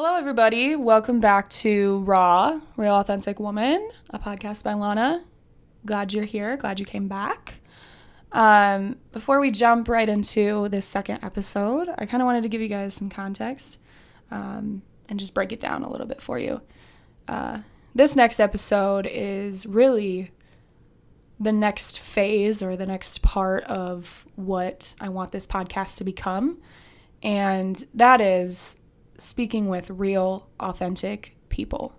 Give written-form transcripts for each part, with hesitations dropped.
Hello, everybody. Welcome back to Raw, Real Authentic Woman, a podcast by Lana. Glad you're here. Glad you came back. Before we jump right into this second episode, I kind of wanted to give you guys some context and just break it down a little bit for you. This next episode is really the next phase or the next part of what I want this podcast to become, and that is speaking with real, authentic people.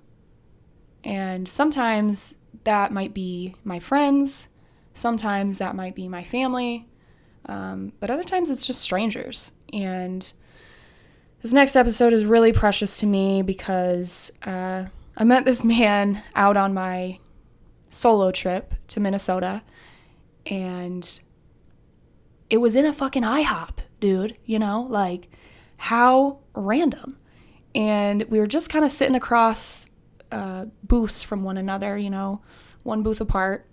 And sometimes that might be my friends, sometimes that might be my family, but other times it's just strangers. And this next episode is really precious to me because I met this man out on my solo trip to Minnesota, and it was in a fucking IHOP, dude, like, how random. And we were just kind of sitting across booths from one another, one booth apart.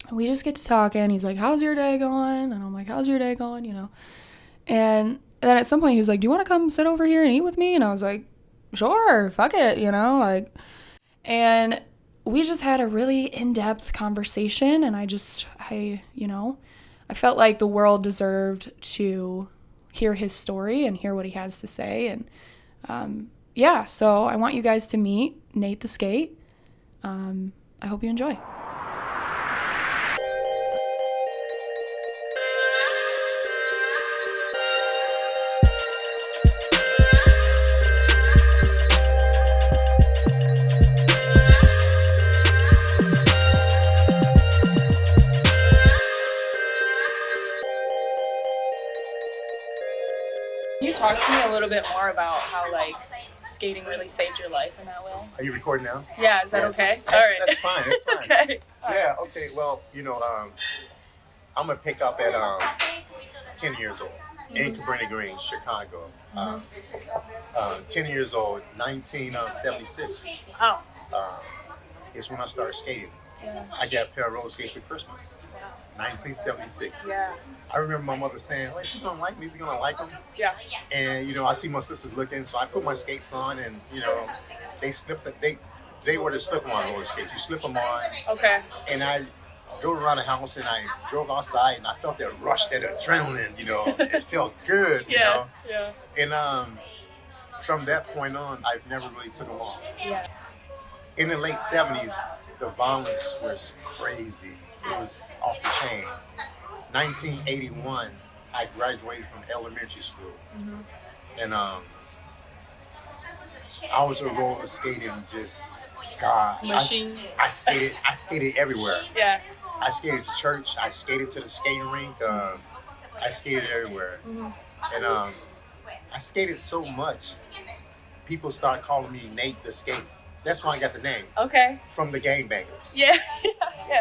And we just get to talking. He's like, how's your day going? And I'm like, how's your day going? And then at some point he was like, do you want to come sit over here and eat with me? And I was like, sure, fuck it, and we just had a really in-depth conversation. And I felt like the world deserved to hear his story and hear what he has to say. And so I want you guys to meet Nate the Skate. I hope you enjoy. Can you talk to me a little bit more about how, skating really saved your life in that way? Are you recording now? Yeah, is that Yes. okay? That's, All right. That's fine. That's fine. Okay. Yeah, okay. Well, I'm going to pick up at 10 years old in Cabrini-Green, Chicago. 10 years old, 1976. Wow. Is when I started skating. Yeah. I got a pair of roller skates for Christmas. 1976. Yeah. I remember my mother saying, well, he's going to like me. He's going to like them. Yeah. And, I see my sisters looking, so I put my skates on, and, they slipped. They were the slip-on roller skates. You slip them on. Okay. And I drove around the house, and I drove outside, and I felt that rush, that adrenaline, It felt good, Yeah. And from that point on, I've never really took them off. Yeah. In the late 70s, the violence was crazy. It was off the chain. 1981, I graduated from elementary school. Mm-hmm. And I was a roller skating machine. I skated everywhere. Yeah. I skated to church. I skated to the skating rink. I skated everywhere. Mm-hmm. And I skated so much, people start calling me Nate the Skate. That's why I got the name. Okay. From the Game Bangers. Yeah.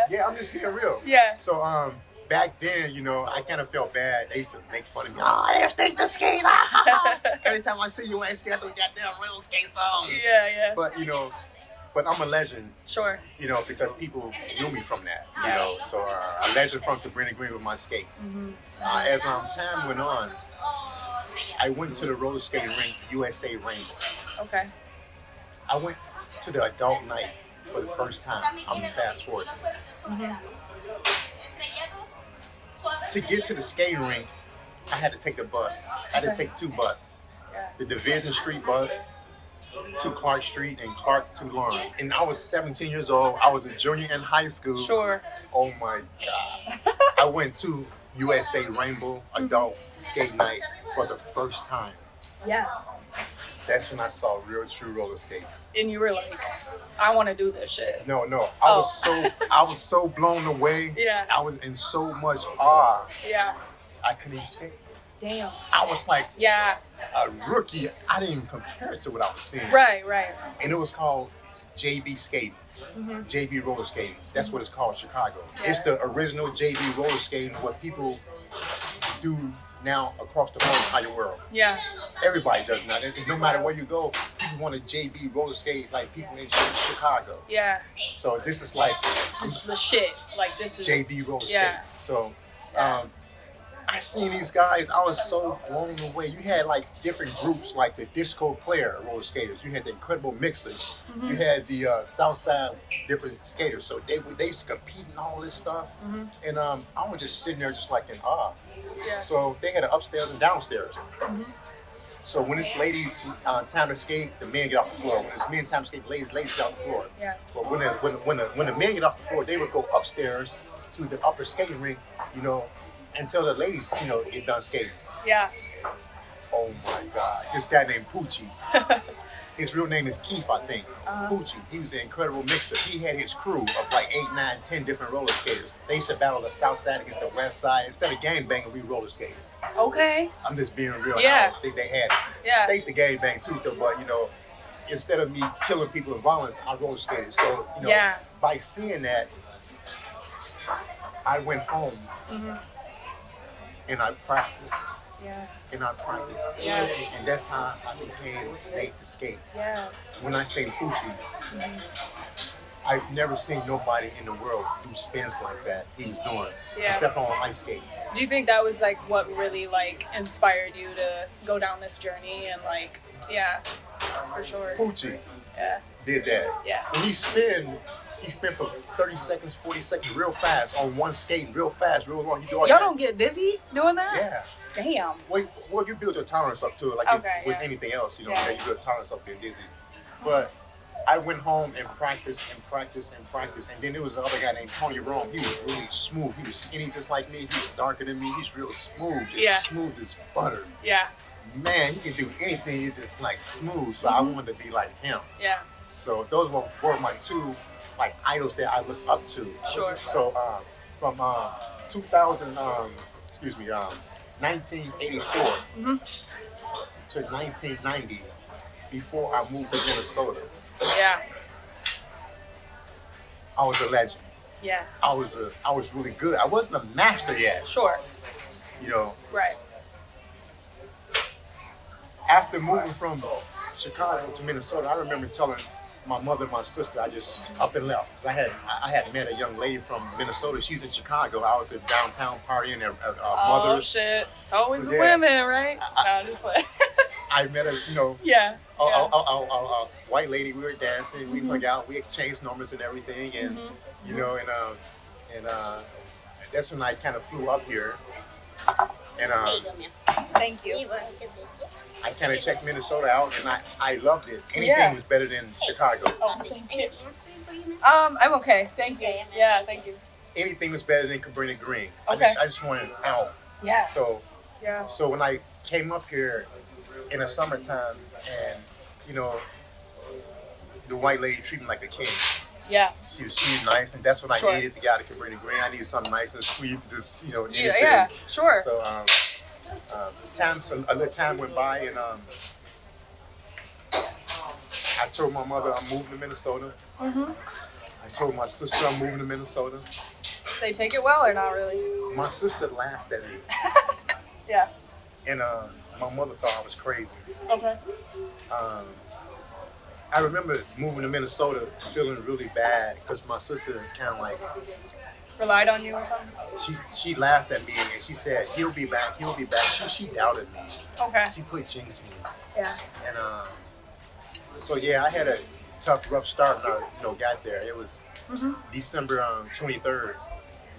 Yeah, I'm just being real. Yeah. So back then, I kind of felt bad. They used to make fun of me. Oh, there's Nate the Skate. Every time I see you, I skate the goddamn real skate song. Yeah. But but I'm a legend. Sure. Because people knew me from that. Yeah. So a legend from Cabrini-Green with my skates. Mm-hmm. As time went on, I went to the roller skating rink, USA Rainbow. Okay. I went to the adult night for the first time. I'm fast forward. Mm-hmm. To get to the skating rink, I had to take the bus. I had to take two buses. Yeah. The Division Street bus to Clark Street and Clark to Lawrence. And I was 17 years old. I was a junior in high school. Sure. Oh my God. I went to USA Rainbow Adult Skate Night for the first time. Yeah. That's when I saw real true roller skating. And you were like, I want to do this shit. No. I was so blown away. Yeah. I was in so much awe. Yeah. I couldn't even skate. Damn. I was like Yeah. a rookie. I didn't even compare it to what I was seeing. Right. And it was called JB Skating. Mm-hmm. JB Roller Skating. That's what it's called, Chicago. Yeah. It's the original JB Roller Skating, what people do now across the whole entire world. Yeah. Everybody does now. And no matter where you go, people want a JB roller skate like people in Chicago. Yeah. So this is like This is the shit. Like, this is JB roller yeah. skate. So I seen these guys. I was so blown away. You had like different groups, like the disco player roller skaters. You had the incredible mixers. You had the Southside different skaters. So they used to compete and all this stuff. And I was just sitting there, just like in awe. Yeah. So they had an upstairs and downstairs. So when it's ladies' time to skate, the men get off the floor. When it's men time to skate, ladies get off the floor. Yeah. But when the men get off the floor, they would go upstairs to the upper skating rink, until the ladies, get done skating. Yeah. Oh my God. This guy named Poochie. His real name is Keith, I think. Poochie. He was an incredible mixer. He had his crew of like 8, 9, 10 different roller skaters. They used to battle the south side against the west side. Instead of gang banging, we roller skated. Okay. I'm just being real. Yeah. I don't think they had it. Yeah. They used to gang bang too, though, but instead of me killing people in violence, I roller skated. So, by seeing that, I went home and I practiced. Yeah. And I practiced. Yeah. And that's how I became Nate the Skate. Yeah. When I say Poochie, I've never seen nobody in the world do spins like that he was doing, except on ice skates. Do you think that was like what really like inspired you to go down this journey and like, for sure. Poochie did that. Yeah. When he spin for 30 seconds, 40 seconds real fast on one skate, real fast, real long. Y'all don't get dizzy doing that? Yeah. Damn. Well, you build your tolerance up to it, like with anything else, you build tolerance up being dizzy. But I went home and practiced, and then there was another guy named Tony Rome. He was really smooth. He was skinny just like me. He was darker than me. He's real smooth, smooth as butter. Yeah. Man, he can do anything. He's just like smooth. So I wanted to be like him. Yeah. So those were my two like idols that I looked up to. Sure. So from 1984 to 1990, before I moved to Minnesota, I was a legend. Yeah. I was really good. I wasn't a master yet. Sure. Right. After moving from Chicago to Minnesota, I remember telling my mother and my sister, I just up and left. I had met a young lady from Minnesota. She's in Chicago. I was in downtown partying at mothers. Oh shit! It's always the women, right? No, just like. I met a white lady. We were dancing. We hung out. We exchanged numbers and everything, and and that's when I kind of flew up here. And thank you. I kind of checked Minnesota out, and I loved it. Anything was better than Chicago. Oh, thank you. I'm okay. Thank you. Yeah, thank you. Anything was better than Cabrini-Green. Okay. I just wanted out. Yeah. So when I came up here in the summertime, and the white lady treated me like a king. Yeah. She was nice, and that's what I needed to get out of Cabrini-Green. I needed something nice and sweet, just anything. Yeah. Sure. So a little time went by, and I told my mother I'm moving to Minnesota. I told my sister I'm moving to Minnesota. They take it well or not really? My sister laughed at me. Yeah. And my mother thought I was crazy. Okay. I remember moving to Minnesota feeling really bad because my sister kind of like relied on you or something? She laughed at me and she said, he'll be back. She doubted me. Okay. She put jinx in me. Yeah. And so I had a tough, rough start when I got there. It was December 23rd,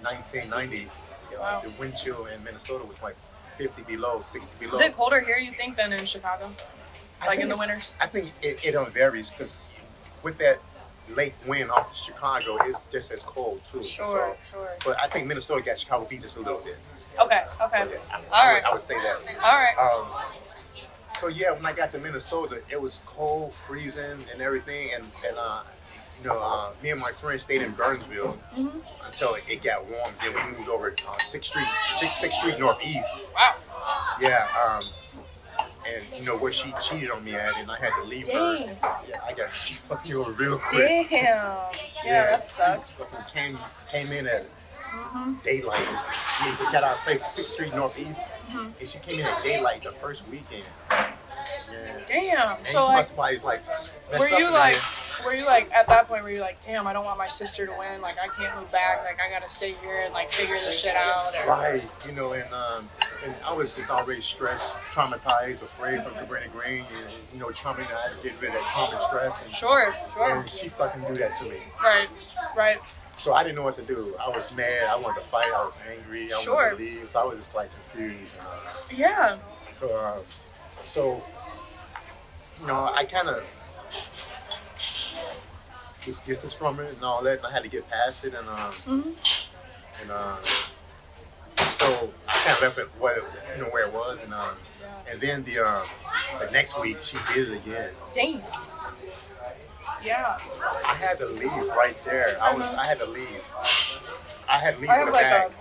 1990. Wow. The wind chill in Minnesota was like 50 below, 60 below. Is it colder here, you think, than in Chicago? Like in the winters? I think it varies because with that lake wind off of Chicago, it's just as cold too. Sure. But I think Minnesota got Chicago beat just a little bit. Okay. So, All right. I would say that. All right. So when I got to Minnesota, it was cold, freezing, and everything, and me and my friend stayed in Burnsville until it got warm. Then we moved over 6th Street Northeast. Wow. Yeah. And where she cheated on me at, and I had to leave her. Yeah, I got she fucked me over real quick. Damn. Yeah, that sucks. She fucking came in at daylight. We just got our place, 6th Street Northeast, and she came in at daylight the first weekend. Yeah. Damn. And So like, like were you like, were you like, at that point, were you like, damn, I don't want my sister to win. Like, I can't move back. Like, I got to stay here and, like, figure this shit out. Or... Right. You know, and I was just already stressed, traumatized, afraid from Cabrini-Green. And, you know, Trump and I had to get rid of that trauma and stress. And, Sure. And she fucking do that to me. Right. So I didn't know what to do. I was mad. I wanted to fight. I was angry. I wanted to leave. So I was just, like, confused. Yeah. So, you know, I kind of just distance from it and all that, and I had to get past it, and so I kind of left it where it was, and then the next week she did it again. Damn. Yeah. I had to leave right there. I had to leave. I had to leave I with have a bag.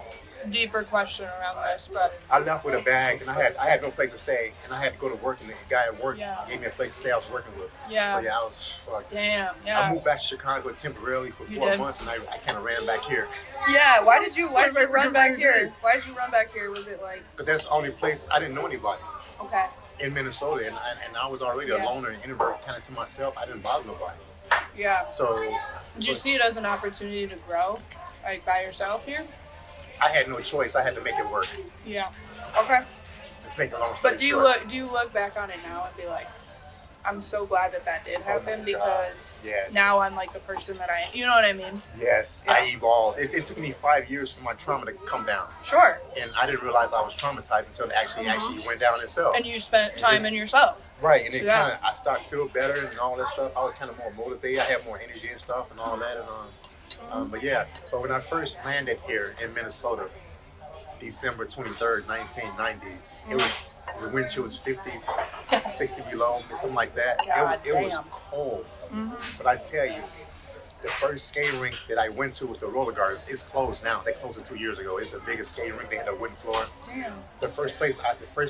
a deeper question around this, but I left with a bag, and I had no place to stay, and I had to go to work, and the guy at work gave me a place to stay. I was working with. Yeah. So, I was fucked. Damn. Yeah. I moved back to Chicago temporarily for 4 months, and I kind of ran back here. Yeah. Why did you run back here? Why did you run back here? Was it like? Because that's the only place I didn't know anybody. Okay. In Minnesota, and I was already a loner and introvert, kind of to myself. I didn't bother nobody. Yeah. So. Did you see it as an opportunity to grow, like by yourself here? I had no choice. I had to make it work. Yeah. Okay. Let's make a long story But do you look back on it now and be like, I'm so glad that did happen because now I'm like the person that I am. You know what I mean? Yes, yeah. I evolved. It took me 5 years for my trauma to come down. Sure. And I didn't realize I was traumatized until it actually went down itself. And you spent time in yourself. Right, and it I started to feel better and all that stuff. I was kind of more motivated. I had more energy and stuff and all that. And but when I first landed here in Minnesota, December 23rd, 1990, the wind chill was 50, 60 below, something like that. It was cold. But I tell you, the first skating rink that I went to with the roller gardens, it's closed now. They closed it 2 years ago. It's the biggest skating rink. They had a wooden floor. Damn. The first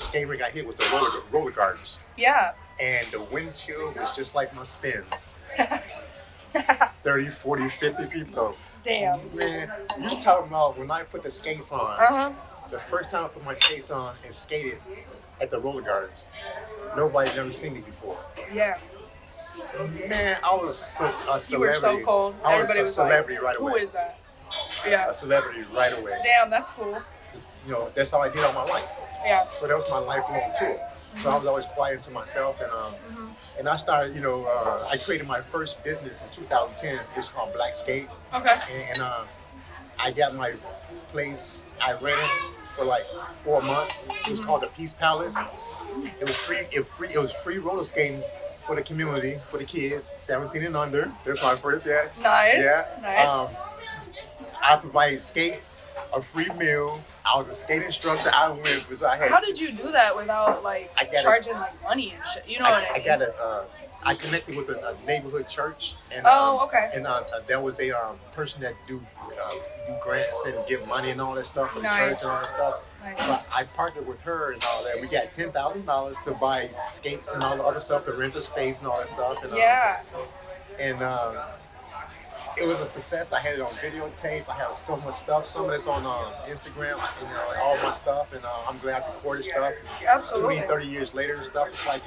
skating rink I hit was the roller gardens. Yeah. And the wind chill was just like my spins. 30, 40, 50 feet though. Damn. Man, you talking about when I put the skates on. The first time I put my skates on and skated at the roller gardens, nobody's ever seen me before. Yeah. Man, I was a celebrity. You were so cold. Everybody was a celebrity right away. Who is that? Yeah. A celebrity right away. Damn, that's cool. You know, that's how I did all my life. Yeah. So that was my lifelong tour. So I was always quiet to myself, and I started, I created my first business in 2010. It was called Black Skate. Okay. And I got my place. I rented for like 4 months. It was called the Peace Palace. It was free. It was free roller skating for the community, for the kids, 17 and under. That's my first. Yeah. Nice. Yeah. Nice. I provided skates, a free meal. I was a skate instructor. How did you do that without charging money and shit? You know what I mean? I connected with a neighborhood church, and okay. And there was a person that do grants and give money and all that stuff for the church and all that stuff. Nice. So I partnered with her and all that. We got $10,000 to buy skates and all the other stuff, to rent a space and all that stuff. And, it was a success. I had it on videotape. I have so much stuff. Some of it's on Instagram, all my stuff. And I'm glad I recorded stuff. Absolutely. 20, 30 years later and stuff, it's like,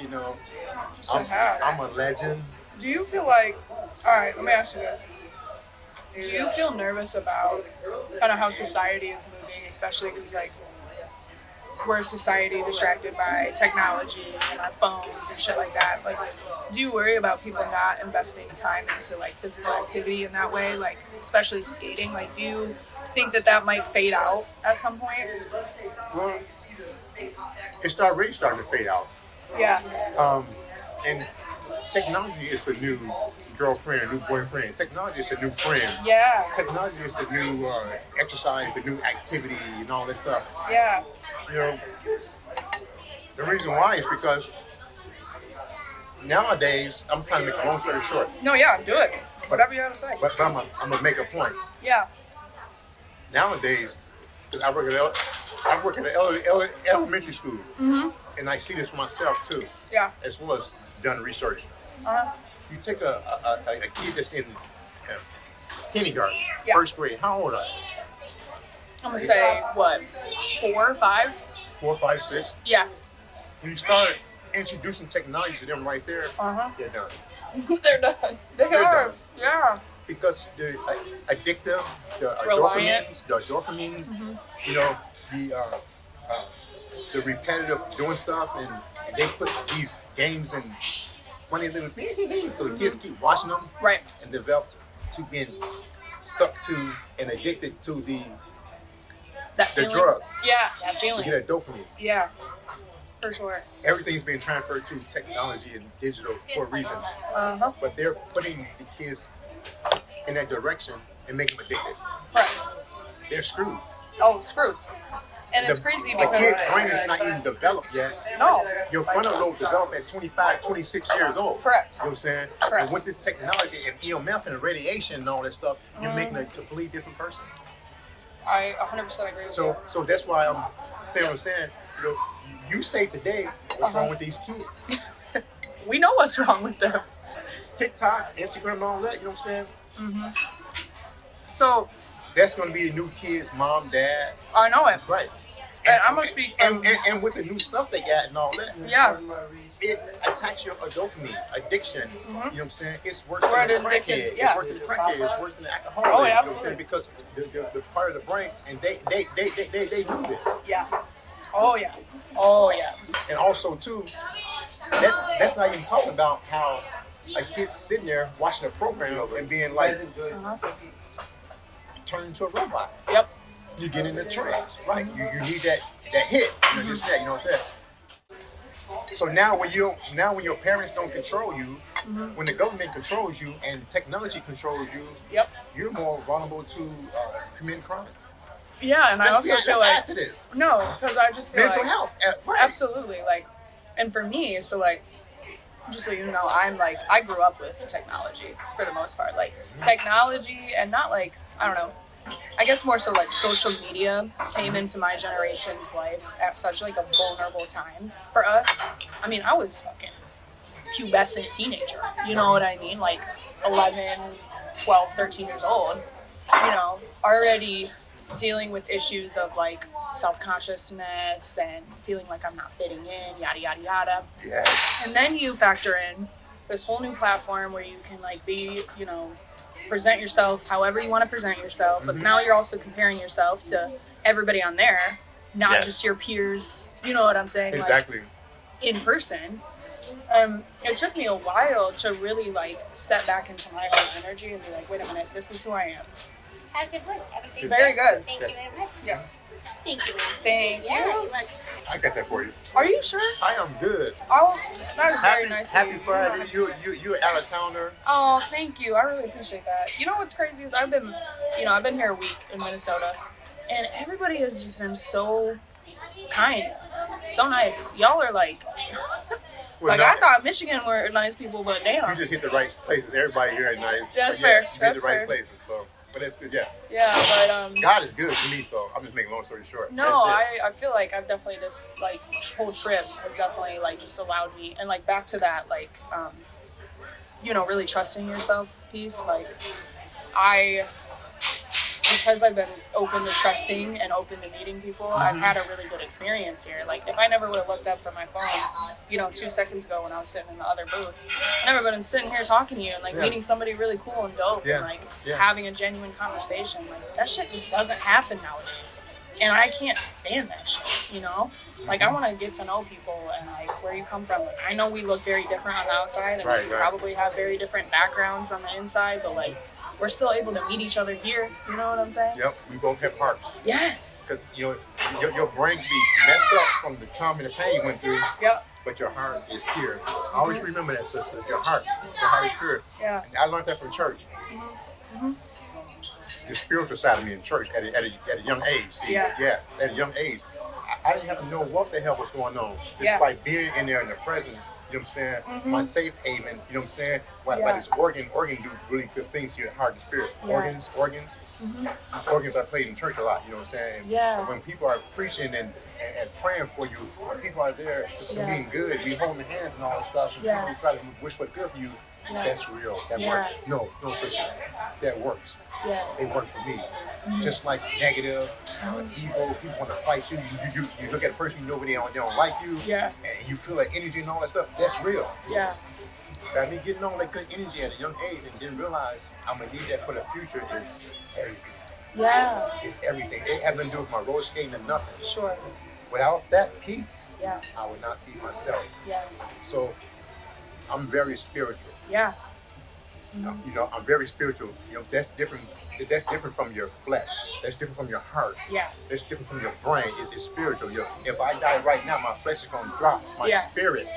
I'm a legend. Do you feel like, all right, let me ask you this. Do you feel nervous about kind of how society is moving, especially because, we're a society distracted by technology and our phones and shit like that? Do you worry about people not investing time into physical activity in that way, especially skating? Do you think that might fade out at some point? Well, it's already starting to fade out. Yeah. And technology is the new girlfriend, a new boyfriend. Technology is a new friend. Yeah. Technology is the new exercise, the new activity, and all that stuff. Yeah. The reason why is because nowadays, I'm trying to make a long story short. No, yeah, do it. Whatever you have to say. But I'm gonna make a point. Yeah. Nowadays, I work at an elementary school, and I see this for myself too. Yeah. As well as done research. You take a kid that's in kindergarten, first grade. How old are they? I'm gonna say what, 4, 5? 4, 5, 6. Yeah. When you start introducing technology to them right there, they're done. They're done. They're are. Done. Yeah. Because the addictive, the dopamines, you know, the repetitive doing stuff, and they put these games and funny little things, so the kids keep watching them, right, and develop to being stuck to and addicted to the drug. Yeah, that feeling. To get that dopamine. Yeah, for sure. Everything's being transferred to technology and digital for a reason. But they're putting the kids in that direction and making them addicted. Right. They're screwed. Oh, screwed. And it's crazy because the kid's brain is not even developed yet. No. Your frontal lobe developed at 25, 26 years old. Correct. You know what I'm saying? Correct. And with this technology and EMF and radiation and all that stuff, you're making a completely different person. I 100% agree with you. So that's why I'm saying what I'm saying. You know, you say today, what's wrong with these kids? We know what's wrong with them. TikTok, Instagram, and all that, you know what I'm saying? So that's going to be the new kids, mom, dad. I know it. Right. And I'm going to speak from... And with the new stuff they got and all that. Yeah. It attacks your dopamine addiction. You know what I'm saying? It's worse than the crackhead. Yeah. It's worse than the crackhead. It's worse than the alcoholic. Oh, yeah, absolutely. You know what I'm saying? Because the part of the brain, and they do this. Yeah. Oh, yeah. Oh, yeah. And also, too, that's not even talking about how a kid's sitting there watching a program and being like, turn into a robot. Yep. You get in the trance, right? You need that hit, you know, just that, you know what I'm saying? So now when your parents don't control you, when the government controls you and technology controls you, yep, you're more vulnerable to committing crime. Yeah, and I also feel like add to this. No, because I just feel mental like health, right. Absolutely, like, and for me, so like, just so you know, I grew up with technology for the most part, like technology, and not like, I don't know, I guess more so like social media came into my generation's life at such like a vulnerable time for us. I mean, I was fucking pubescent teenager, you know what I mean? Like 11, 12, 13 years old, you know, already dealing with issues of like self-consciousness and feeling like I'm not fitting in, yada, yada, yada. Yes. And then you factor in this whole new platform where you can like be, you know, present yourself however you want to present yourself, but now you're also comparing yourself to everybody on there, not just your peers, you know what I'm saying? Exactly. Like, in person. It took me a while to really like step back into my own energy and be like, wait a minute, this is who I am. How's it going? Everything very good. Thank you very much. Yes. Thank you. Thank you. I got that for you. Are you sure? I am good. Oh, that is very nice of you. Happy Friday. You're out of towner. Oh, thank you. I really appreciate that. You know what's crazy is I've been here a week in Minnesota, and everybody has just been so kind, so nice. Y'all are like, I thought Michigan were nice people, but damn. You just hit the right places. Everybody here is nice. That's fair. You hit the right places, so. But that's good, yeah. Yeah, but God is good to me, so I'm just making a long story short. No, I feel like I've definitely this like whole trip has definitely like just allowed me, and like back to that like you know, really trusting yourself piece. Like because I've been open to trusting and open to meeting people, I've had a really good experience here. Like, if I never would have looked up from my phone, you know, 2 seconds ago when I was sitting in the other booth, I never would have been sitting here talking to you and, like, meeting somebody really cool and dope and, like, having a genuine conversation. Like, that shit just doesn't happen nowadays. And I can't stand that shit, you know? Like, I want to get to know people and, like, where you come from. Like, I know we look very different on the outside and we probably have very different backgrounds on the inside, but, like, we're still able to meet each other here. You know what I'm saying? Yep, we both have hearts. Yes. Because, you know, your brain can be messed up from the trauma and the pain you went through. Yep. But your heart is pure. Always remember that, sister. Your heart is pure. Yeah. And I learned that from church. The spiritual side of me in church at a young age. See? Yeah, at a young age. I didn't have to know what the hell was going on. Just by being in there in the presence, you know what I'm saying? My safe haven, you know what I'm saying? Like this organ do really good things to your heart and spirit. Organs. Organs I played in church a lot, you know what I'm saying? And when people are preaching and praying for you, when people are there being good, we holding hands and all that stuff, and people try to wish what's good for you, that's real. That works. No, sister. That works. Yeah. They work for me. Just like negative, evil, people want to fight you. You look at a person, you know they don't like you. Yeah. And you feel that energy and all that stuff. That's real. Yeah. By me getting on that good energy at a young age and didn't realize I'm going to need that for the future is everything. Yeah. It's everything. It had nothing to do with my roller skating or nothing. Sure. Without that peace, Yeah. I would not be myself. Yeah. So I'm very spiritual. Yeah. You know, I'm very spiritual. You know, that's different. That's different from your flesh. That's different from your heart. Yeah. That's different from your brain. It's spiritual. If I die right now, my flesh is going to drop. My spirit.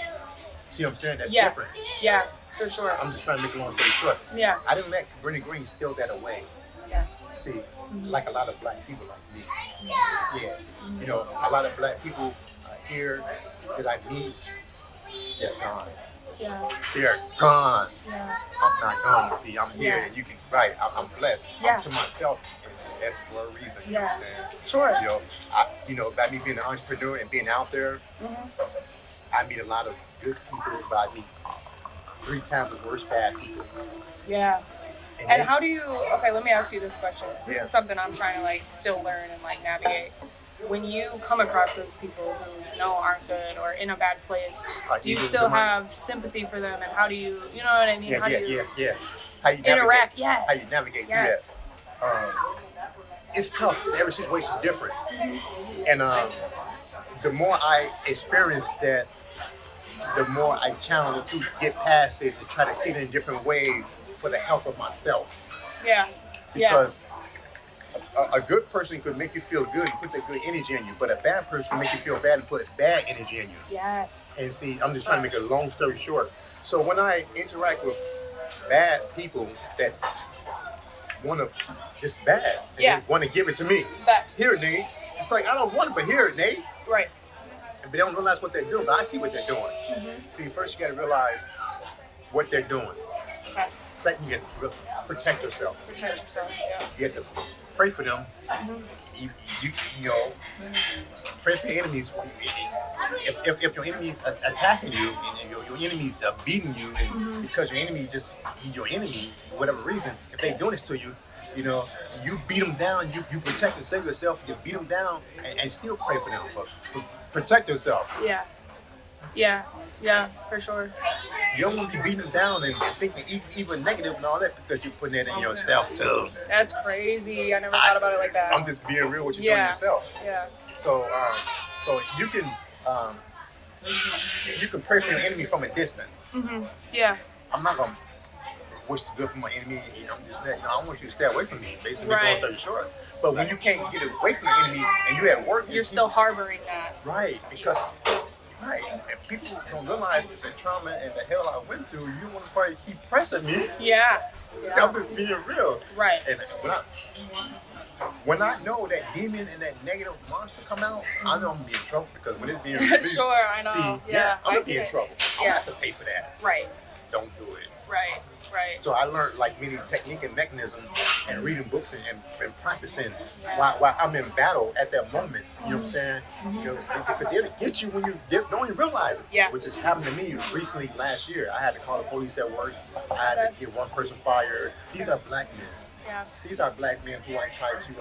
See what I'm saying? That's different. Yeah, for sure. I'm just trying to make a long story short. Yeah. I didn't let Cabrini-Green steal that away. Yeah. See, like a lot of black people like me. Yeah. You know, a lot of black people here that I meet, they're gone. Yeah. They're gone. Yeah. I'm not gone. See, I'm here and you can, right, I'm blessed. Yeah. I'm to myself. And that's for a reason. You know what I'm saying? Sure. You know, by me being an entrepreneur and being out there, I meet a lot of good people, but I meet 3 times as worse bad people. Yeah. And how do you, okay, let me ask you this question. This is something I'm trying to like still learn and like navigate. When you come across those people who you know aren't good or in a bad place, do you still have sympathy for them, and how do you, you know what I mean? Yeah, how do you How you interact? How you navigate through that. It's tough. Every situation is different. And the more I experience that, the more I challenge to get past it and try to see it in a different way for the health of myself. Yeah. Because a good person could make you feel good and put that good energy in you, but a bad person can make you feel bad and put bad energy in you. Yes. And see, I'm just trying to make a long story short. So when I interact with bad people that want to, it's bad, and they want to give it to me. Here, Nate. It's like, I don't want it, but here, Nate. Right. But they don't realize what they're doing, but I see what they're doing. See, first you got to realize what they're doing. Okay. Second, you got to protect yourself. Protect yourself, yeah. You have to pray for them. You know, pray for your enemies. If your enemy is attacking you and your enemies are beating you, and because your enemy your enemy, for whatever reason, if they're doing this to you, you know, you beat them down, you protect and save yourself, you beat them down and still pray for them. But protect yourself. Yeah. Yeah. Yeah, for sure. You don't want to be beating them down and thinking even negative and all that because you're putting that in yourself too. That's crazy. I never thought about it like that. I'm just being real with you doing yourself. Yeah. So you can pray for your enemy from a distance. Yeah. I'm not gonna wish the good for my enemy. You know, I'm just I want you to stay away from me. Basically, long story short. But when you can't get away from the enemy and you're at work, you're still harboring that. Right, because. Right, and people don't realize the trauma and the hell I went through. You want to probably keep pressing me. Yeah. I'm just being real. Right. And when I know that demon and that negative monster come out, I know I'm gonna be in trouble because when it's being released, sure, I know. See, I'm gonna be in trouble. I'm gonna have to pay for that. Right. Don't do it. Right. Right. So I learned like many technique and mechanism and reading books and practicing while I'm in battle at that moment. You know what I'm saying? You know, if they're to get you when you don't even realize it. Yeah. Which has happened to me recently last year. I had to call the police at work. I had to get one person fired. These are black men. Yeah. These are black men who I try to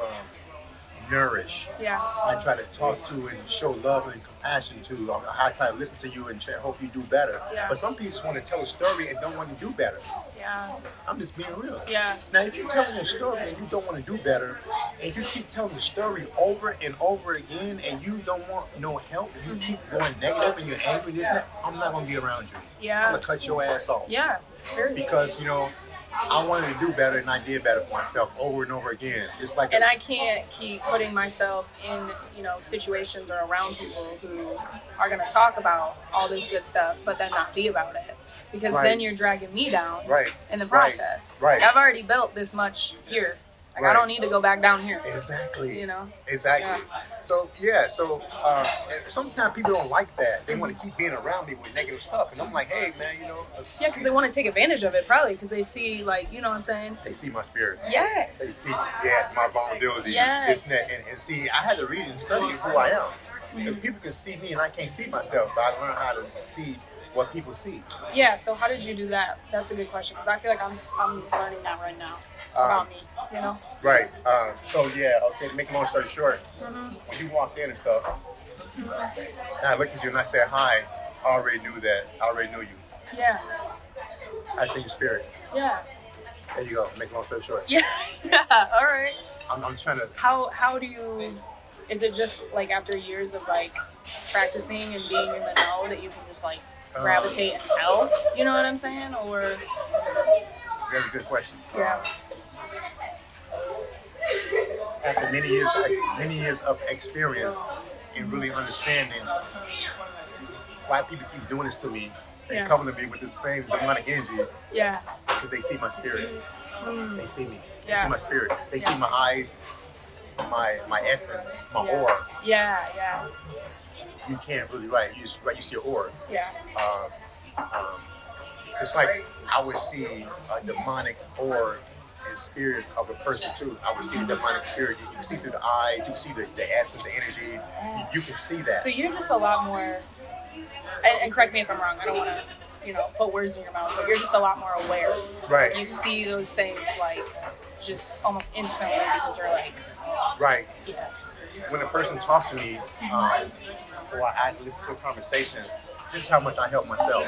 nourish. Yeah. I try to talk to and show love and compassion to. I try to listen to you and hope you do better. Yeah. But some people just want to tell a story and don't want to do better. Yeah. I'm just being real. Yeah. Now, if you're telling a story and you don't want to do better, and if you keep telling the story over and over again and you don't want no help, and you keep going negative and you're angry, this and that, I'm not going to be around you. Yeah. I'm going to cut your ass off. Yeah. Sure. Because, you know, I wanted to do better and I did better for myself over and over again. It's like I can't keep putting myself in, you know, situations or around people who are going to talk about all this good stuff, but then not be about it. Because then you're dragging me down in the process. Right. Like, I've already built this much here. Like, I don't need to go back down here. Exactly. You know? Exactly. Yeah. So sometimes people don't like that. They want to keep being around me with negative stuff. And I'm like, hey, man, you know. Yeah, because they want to take advantage of it, probably, because they see, like, you know what I'm saying? They see my spirit. Yes. They see, my vulnerability. Yes. This and that. And see, I had to read and study who I am. Because people can see me and I can't see myself. But I learned how to see what people see. Yeah, so how did you do that? That's a good question, because I feel like I'm learning that right now. about me, you know? Right. So yeah. Okay. To make a long story short, when you walked in and stuff, and I looked at you and I said hi. I already knew that. I already knew you. Yeah. I see your spirit. Yeah. There you go. Make a long story short. Yeah. Yeah. All right. I'm trying to. How do you? Is it just like after years of like practicing and being in the know that you can just like gravitate and tell? You know what I'm saying? Or Very good question. yeah. After many years of experience and really understanding why people keep doing this to me and Yeah. coming to me with the same demonic energy, Yeah. because they see my spirit. They see me. They Yeah. see my spirit. They see my eyes, my essence, my Yeah. aura. Yeah. Yeah. You can't really write. You see your aura. Yeah. It's like I would see a demonic aura and spirit of a person too. I would see the demonic spirit. You can see through the eyes. You can see the essence, the energy. You can see that. So you're just a lot more. And correct me if I'm wrong. I don't want to, put words in your mouth. But you're just a lot more aware. Right. You see those things like just almost instantly because they're like. Right. Yeah. When a person talks to me, or I listen to a conversation, this is how much I help myself.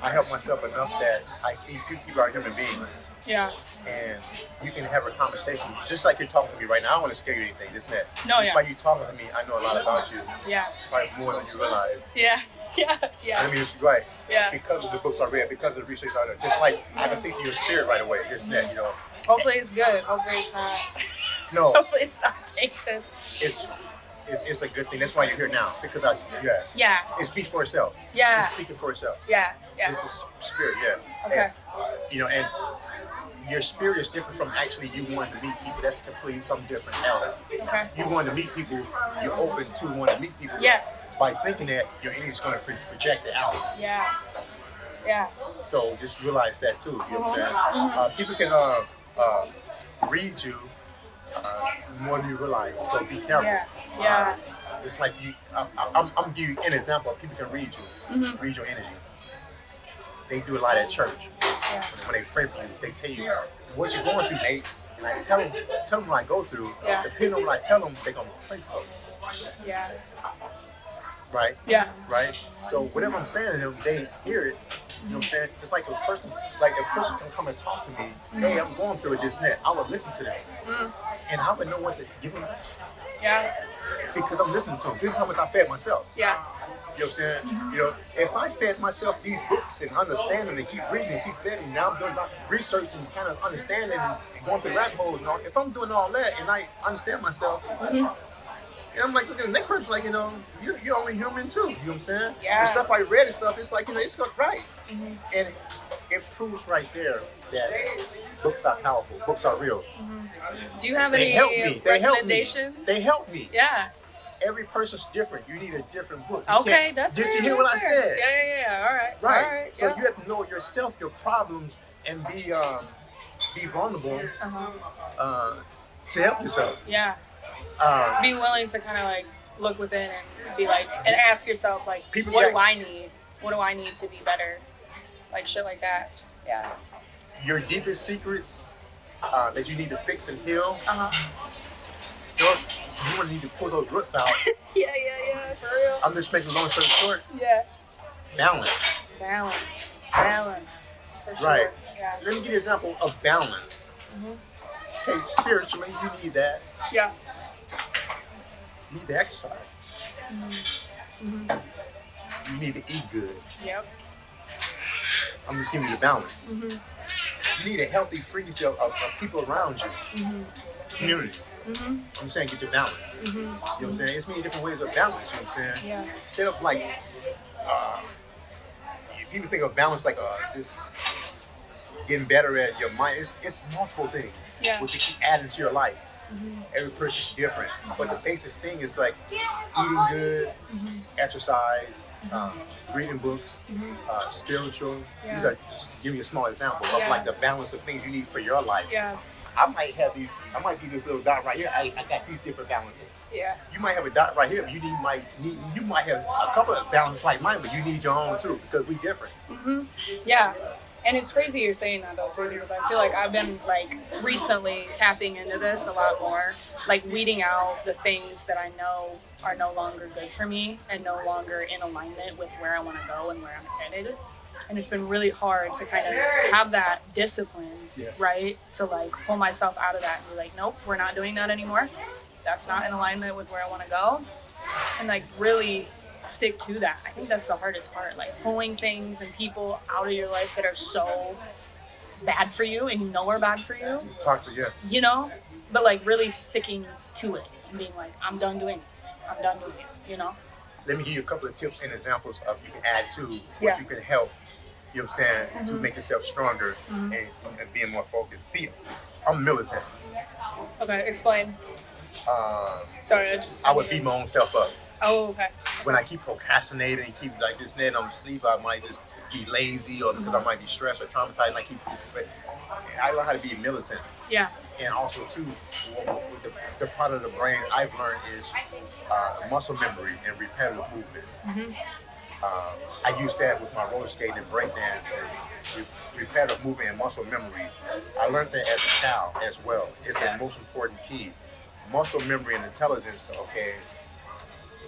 I help myself enough that I see people are human beings, Yeah. and you can have a conversation just like you're talking to me right now. I don't want to scare you or anything, this and that. No, Just yeah. by you talking to me, I know a lot about you, Yeah. probably more than you realize. Yeah. Yeah. Yeah. I mean, it's right. Yeah. Because of the books I read, because of the research I done. Just like I can see through your spirit right away, this and that, Hopefully it's good. Hopefully it's not. No, Hopefully it's not tainted. it's a good thing. That's why you're here now. Because Yeah. it speaks for itself. Yeah. It's speaking for itself. Yeah. Yeah. This is spirit, yeah. Okay. And your spirit is different from actually you wanting to meet people. That's completely something different else. Okay. You want to meet people, you're open to want to meet people. Yes. By thinking that, your energy is going to project it out. Yeah. Yeah. So just realize that too. You know what I'm saying? People can read you more than you realize. So be careful. Yeah. Yeah. It's like I'm giving you an example. People can read you, read your energy. They do a lot at church. Yeah. When they pray for you, they tell you what you're going through, Nate. And I tell them what I go through. Yeah. Depending on what I tell them, they're gonna pray for you. Yeah. Right? Yeah. Right? So whatever I'm saying to them, they hear it. You know what I'm saying? Just like a person can come and talk to me. Hey, I'm going through this and that. I would listen to them, and I would know what to give them Yeah. because I'm listening to them. This is how much I fed myself. Yeah. You know what I'm saying? If I fed myself these books and understanding and keep reading and keep feeding, now I'm doing research and kind of understanding and going through rabbit holes and all. If I'm doing all that and I understand myself, and I'm like, look at the next person, like, you're only human too. You know what I'm saying? Yeah. The stuff I read and stuff, it's like, it's got right. And it proves right there that books are powerful. Books are real. Do you have They any help me. They help me. recommendations? They help me. Yeah. Every person's different. You need a different book. You Okay, can't- that's Did fair, you hear that's what I fair. said? Yeah. All right. Right. All right. So yeah. you have to know yourself, your problems, and be vulnerable to help yourself. Yeah. Be willing to kind of like look within and be like, and ask yourself like, People what get- do I need? What do I need to be better? Like shit like that. Yeah. Your deepest secrets that you need to fix and heal. You want to need to pull those roots out. Yeah. For real. I'm just making a long story short. Yeah. Balance. Balance. For sure. Right. Yeah. Let me give you an example of balance. Okay, spiritually, you need that. Yeah. You need to exercise. You need to eat good. Yep. I'm just giving you the balance. You need a healthy frequency of people around you. Community. I'm saying get your balance. You know what I'm saying? There's many different ways of balance. You know what I'm saying? Yeah. Instead of like, people think of balance like just getting better at your mind. It's multiple things. Yeah. Which you keep adding to your life. Every person's different. But the basic thing is like eating good, exercise, reading books, spiritual. Yeah. These are just to give you a small example of Yeah. like the balance of things you need for your life. Yeah. I might be this little dot right here. I got these different balances. Yeah. You might have a dot right here, but you might have a couple of balances like mine, but you need your own too because we different. Yeah. And it's crazy you're saying that though too, because I feel like I've been like recently tapping into this a lot more, like weeding out the things that I know are no longer good for me and no longer in alignment with where I want to go and where I'm headed. And it's been really hard to kind of have that discipline, Yes. right? To like pull myself out of that and be like, nope, we're not doing that anymore. That's not in alignment with where I want to go. And like really stick to that. I think that's the hardest part, like pulling things and people out of your life that are so bad for you and you know are bad for you, Toxic, yeah. you know, but like really sticking to it and being like, I'm done doing this. I'm done doing it, you know? Let me give you a couple of tips and examples of you can add to what Yeah. you can help, you know what I'm saying, to make yourself stronger and being more focused. See, I'm militant. Okay, explain. Sorry, I would beat my own self up. Oh, okay. When I keep procrastinating and keep like this, then I'm asleep, I might just be lazy or because I might be stressed or traumatized and but I learned how to be militant. Yeah. And also too, the part of the brain I've learned is muscle memory and repetitive movement. I use that with my roller skating and breakdance and repetitive movement and muscle memory. I learned that as a child as well. It's the most important key. Muscle memory and intelligence, okay.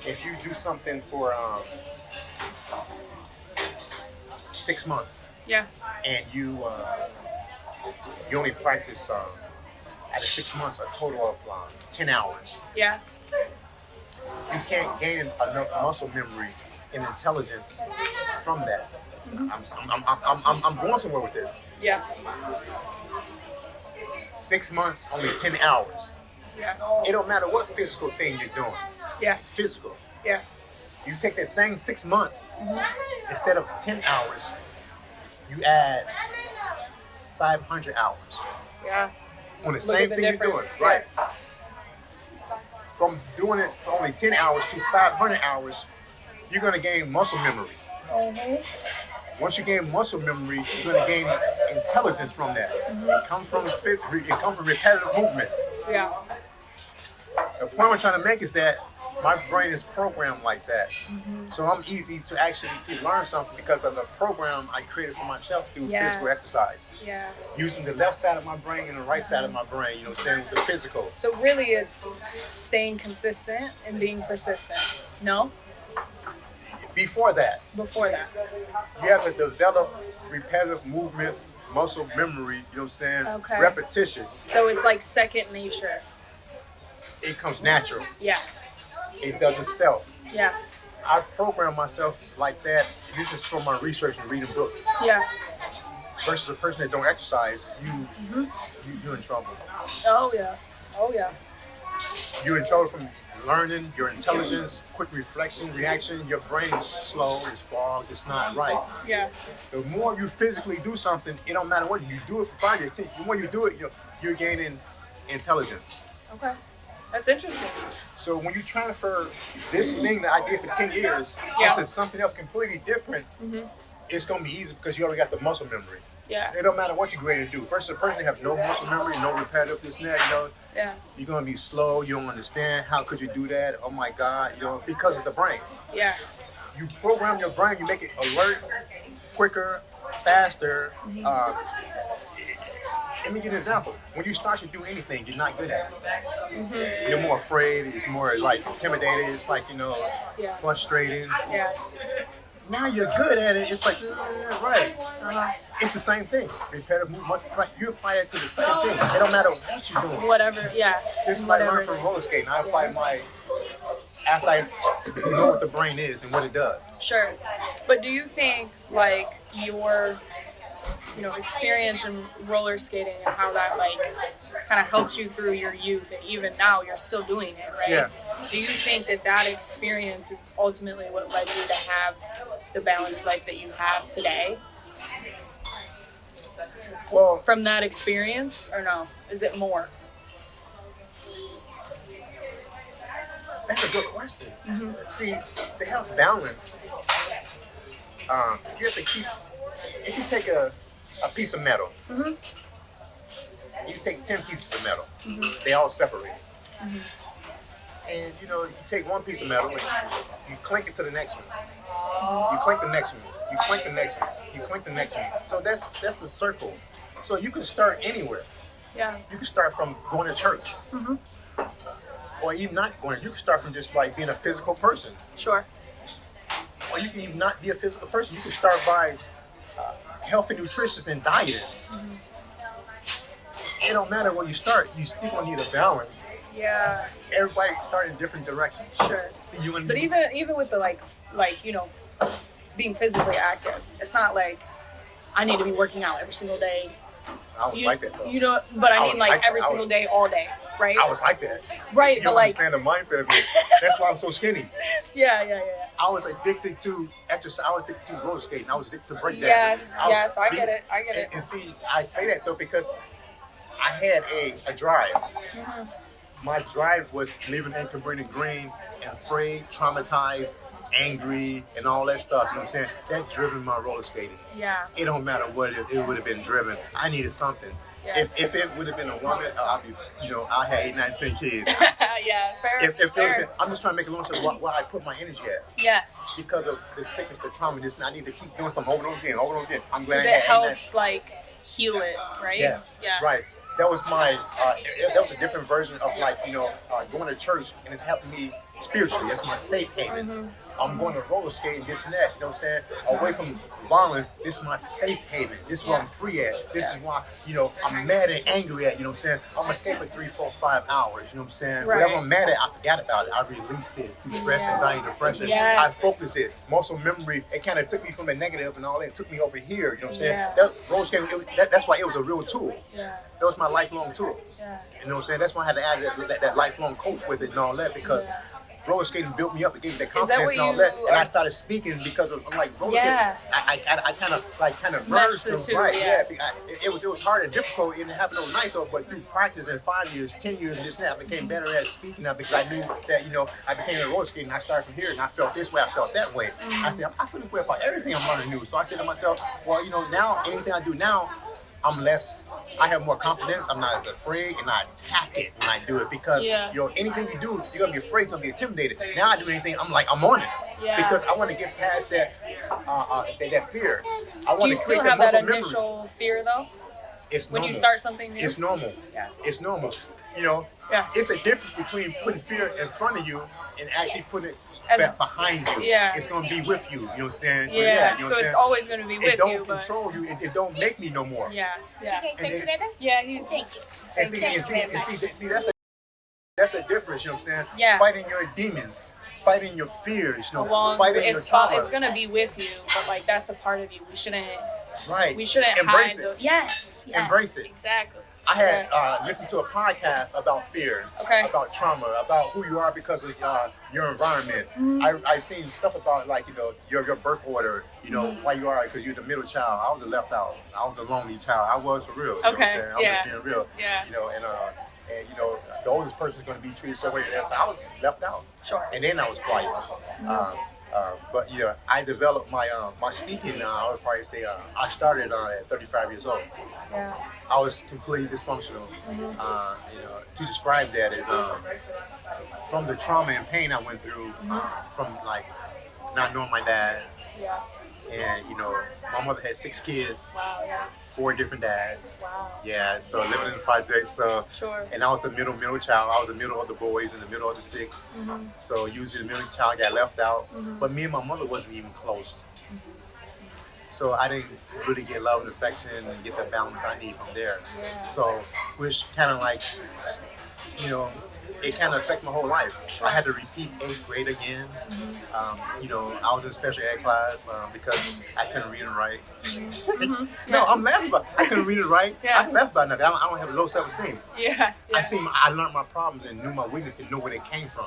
If you do something for 6 months Yeah. and you only practice out of 6 months a total of 10 hours, Yeah. you can't gain enough muscle memory and intelligence from that. I'm going somewhere with this. Yeah. 6 months, only 10 hours. Yeah. It don't matter what physical thing you're doing. Yeah. Physical. Yeah. You take that same 6 months, instead of 10 hours, you add 500 hours Yeah. on the Look same at the thing you're doing. difference. Right. From doing it for only 10 hours to 500 hours, you're going to gain muscle memory. Once you gain muscle memory, you're going to gain intelligence from that. It comes from repetitive movement. Yeah. The point I'm trying to make is that my brain is programmed like that. So I'm easy to actually to learn something because of the program I created for myself through physical exercise. Yeah. Using the left side of my brain and the right side of my brain, you know what I'm saying, with the physical. So really it's staying consistent and being persistent. No? Before that, Before that. you have to develop repetitive movement, muscle memory, you know what I'm saying, Okay. repetitious. So it's like second nature. It comes natural. Yeah. It does itself. Yeah. I program myself like that. This is from my research and reading books. Yeah. Versus a person that don't exercise, you're in trouble. Oh yeah. Oh yeah. You're in trouble from learning, your intelligence, quick reflection, reaction. Your brain is slow, it's fogged, it's not right. Yeah. The more you physically do something, it don't matter what you do it for 5 years. The more you do it, you're gaining intelligence. Okay. That's interesting. So when you transfer this thing that I did for 10 years into something else completely different, it's going to be easy because you already got the muscle memory. Yeah. It don't matter what you're going to do. Versus a person that have no muscle memory, no repetitive, this and that, Yeah. you're going to be slow, you don't understand, how could you do that? Oh my God, because of the brain. Yeah. You program your brain, you make it alert, quicker, faster. Let me give you an example. When you start to do anything, you're not good at it. You're more afraid, it's more like intimidated, it's like, frustrating. Yeah. Now you're good at it, it's like, right. Uh-huh. It's the same thing. Repetitive movement, right? You apply it to the same thing. It don't matter what you're doing. Whatever. Yeah. This is what I learned from roller skating. I apply after I know what the brain is and what it does. Sure. But do you think like your experience in roller skating and how that like kind of helps you through your youth and even now you're still doing it, right? Yeah. Do you think that experience is ultimately what led you to have the balanced life that you have today? Well, From that experience or no? Is it more? that's a good question. See, to have balance, you have to keep. If you take a piece of metal, you take 10 pieces of metal. They all separate. And you take one piece of metal and you clink it to the next one. You clink the next one. You clink the next one. You clink the next one. So that's the circle. So you can start anywhere. Yeah. You can start from going to church. Or even not going. You can start from just like being a physical person. Sure. Or you can even not be a physical person. You can start by healthy, nutritious, and dieting. It don't matter where you start. You still gonna need a balance. Yeah. Everybody start in different directions. Sure. See, you and But even with the like you know, being physically active, it's not like I need to be working out every single day. I was like that though. You know, but I mean was like like that. every single day, all day, right? I was like that. Right, You but don't like, understand the mindset of it. That's why I'm so skinny. yeah. I was addicted to exercise. I was addicted to roller skating. I was addicted to breakdancing. Yes, I get it. And see, I say that though because I had a drive. My drive was living in Cabrini-Green and afraid, traumatized, angry, and all that stuff. You know what I'm saying? That driven my roller skating. Yeah. It don't matter what it is. It would have been driven. I needed something. Yeah. If it would have been a woman, I'd be, I had 8, 9, 10 kids. Yeah, fair. If it would fair. have been, I'm just trying to make a long story where I put my energy at. Yes. Because of the sickness, the trauma, this, and I need to keep doing something over and over again. I'm glad Because I it had 8, 9. helps like heal it, right? Yes. Yeah. Right. That was my. That was a different version of going to church, and it's helping me spiritually. That's my safe haven. I'm going to roller skating, this and that. You know what I'm saying? Away from violence. This is my safe haven. This is where I'm free at. This is why I'm mad and angry at. You know what I'm saying? I'm gonna skate for 3, 4, 5 hours. You know what I'm saying? Right. Whatever I'm mad at, I forgot about it. I released it through stress, anxiety, depression. Yes. I focused it. Muscle memory. It kind of took me from the negative and all that. It took me over here. You know what I'm saying? Yeah. That roller skating. That's why it was a real tool. Yeah. That was my lifelong tool. Yeah. You know what I'm saying? That's why I had to add that lifelong coach with it and all that because roller skating built me up. It gave me that confidence and all that. And I started speaking because I'm like roller skating. I kind of Meshed merged the them. two, Right? yeah. It was hard and difficult. It didn't happen overnight though. But through practice and 5 years, 10 years, and this and that, I became better at speaking now because I knew that I became a roller skating. I started from here and I felt this way. I felt that way. I said I feel this way about everything I'm learning new. So I said to myself, well, now anything I do now. I have more confidence. I'm not as afraid, and I attack it when I do it because anything you do, you're gonna be afraid, you're gonna be intimidated. Now I do anything, I'm on it because I want to get past that fear. I want Do you to still create have muscle that memory. initial fear though? It's When normal. you start something new? It's normal. Yeah. It's normal. Yeah. It's a difference between putting fear in front of you and actually putting it behind you. Yeah. It's gonna be with you. You know what I'm saying? So, Yeah. you know what So I'm it's saying? always going to be with It don't you, but control you. It don't make me no more. yeah. Okay, And put then- together? Yeah, Thank you. And see, Thank you very much. that's a difference. You know what I'm saying? Yeah. Fighting your demons, fighting your fears. along fighting your it's trauma. it's going to be with you, but like that's a part of you. We shouldn't right. hide Embrace it. those. Yes. Embrace it. Exactly. I had Yes. listened to a podcast about fear, Okay. about trauma, about who you are because of your environment. I've seen stuff about your birth order. Why you are because you're the middle child. I was the left out. I was the lonely child. I was for real. You know what I'm Okay, saying? I'm yeah. just being real. Yeah. The oldest person is going to be treated so way. So I was left out. Sure. And then I was quiet. But I developed my speaking. I would probably say I started at 35 years old. Yeah. I was completely dysfunctional. To describe that is from the trauma and pain I went through, from like not knowing my dad, Yeah. and my mother had 6 kids, Wow. Yeah. 4 different dads. Wow. Yeah, so living in the project. So, Sure. and I was the middle child. I was the middle of the boys and the middle of the 6. So usually the middle child got left out. But me and my mother wasn't even close. So I didn't really get love and affection and get the balance I need from there. Yeah. So, which kind of like, it kind of affected my whole life. I had to repeat 8th grade again. I was in special ed class because I couldn't read and write. No, I'm laughing about it. I couldn't read and write. Yeah. I can laugh about nothing. I don't have low self-esteem. Yeah. I learned my problems and knew my weakness and knew where they came from.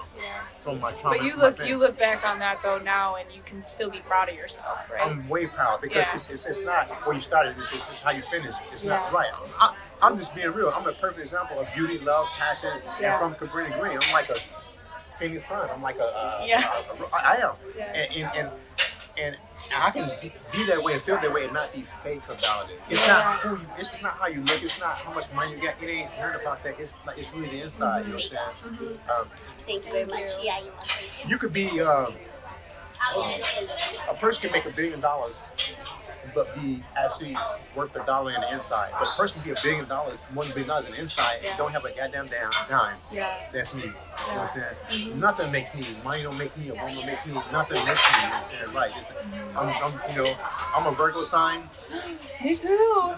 From my trauma. But you from my look pain. you look back on that though now, and you can still be proud of yourself, right? I'm way proud because Yeah. it's not where you started. It's just how you finish. It's not Yeah. right. I'm just being real. I'm a perfect example of beauty, love, passion, Yeah. and from Cabrini-Green. I'm like a Phoenix sun. I'm like I am. Yeah. And I can be that way and feel that way and not be fake about it. It's not who you. It's just not how you look. It's not how much money you got. It ain't none about that. It's really the inside. You know what I'm saying? Thank you very much. Yeah, you must. You could be a person can make $1 billion, but be actually worth $1 in the inside. But a person can be $1 billion, $1 billion in the inside, and don't have a goddamn dime. Yeah. That's me. You know what I'm saying? Nothing makes me. Money don't make me. A woman don't make me. Nothing makes me. You know what I'm saying? Right. I'm a Virgo sign. Me too.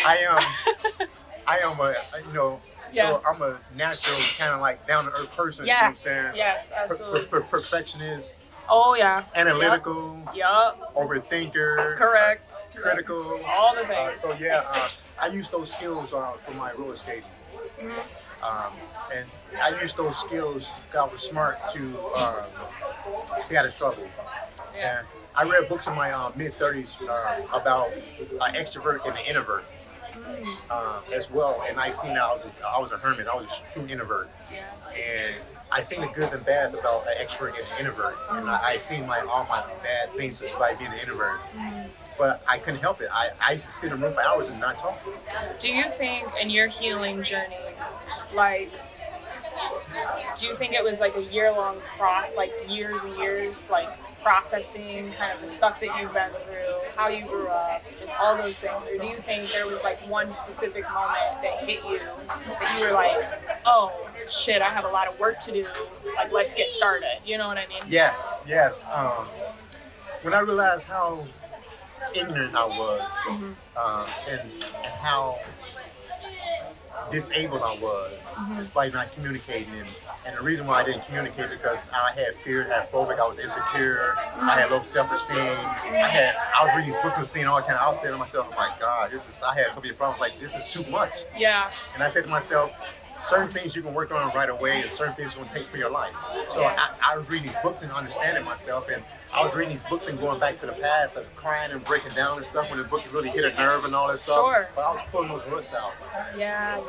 I am a, so I'm a natural kind of like down to earth person. Yes, you know what I'm saying? yes, absolutely. Perfectionist, Oh yeah. analytical, Yup. overthinker, Correct. critical. All the things. I use those skills for my roller skating. And I used those skills because I was smart to stay out of trouble. Yeah. And I read books in my mid-30s about an extrovert and an introvert as well. And I seen that I was a hermit. I was a true introvert. Yeah. And I seen the goods and bads about an extrovert and an introvert. And I seen all my bad things just by being an introvert. But I couldn't help it. I used to sit in a room for hours and not talk. Do you think in your healing journey, like, do you think it was like a year-long like years and years, like processing kind of the stuff that you've been through, how you grew up, and all those things? Or do you think there was like one specific moment that hit you, that you were like, oh, shit, I have a lot of work to do, like, let's get started, you know what I mean? Yes. When I realized how ignorant I was, and how disabled I was, despite not communicating. And the reason why I didn't communicate because I had fear, had phobic, I was insecure, I had low self-esteem. I was reading books and seeing all kind of. I was saying to myself, oh my God, I had so many problems. Like, this is too much. Yeah. And I said to myself, certain things you can work on right away, and certain things it's going to take for your life. So I was reading these books and understanding myself, and I was reading these books and going back to the past, and crying and breaking down and stuff when the book really hit a nerve and all that stuff. Sure. But I was pulling those roots out. Yeah.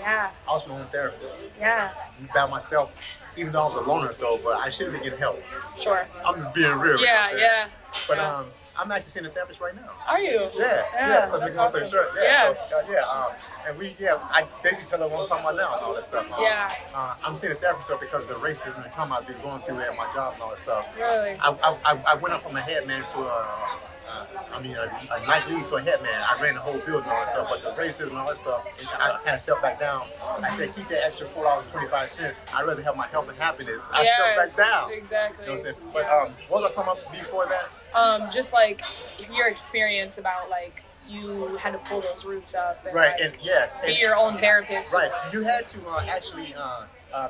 I was my own therapist. Yeah. By myself, even though I was a loner though, but I should have been getting help. Sure. I'm just being real. Yeah. But I'm actually seeing a therapist right now. Are you? Yeah. That's awesome. Yeah. I basically tell her what I'm talking about now and all that stuff. I'm seeing a therapist though because of the racism and trauma I've been going through at my job and all that stuff. Really? I went up from a head man to a night lead to a head man. I ran the whole building and all that stuff, but the racism and all that stuff, I kind of stepped back down. I said, keep that extra $4.25. I'd rather have my health and happiness. I stepped back down. Exactly. You know what I'm saying? But what was I talking about before that? Just like your experience about like you had to pull those roots up and right, like, and be your own therapist. Right, you had to actually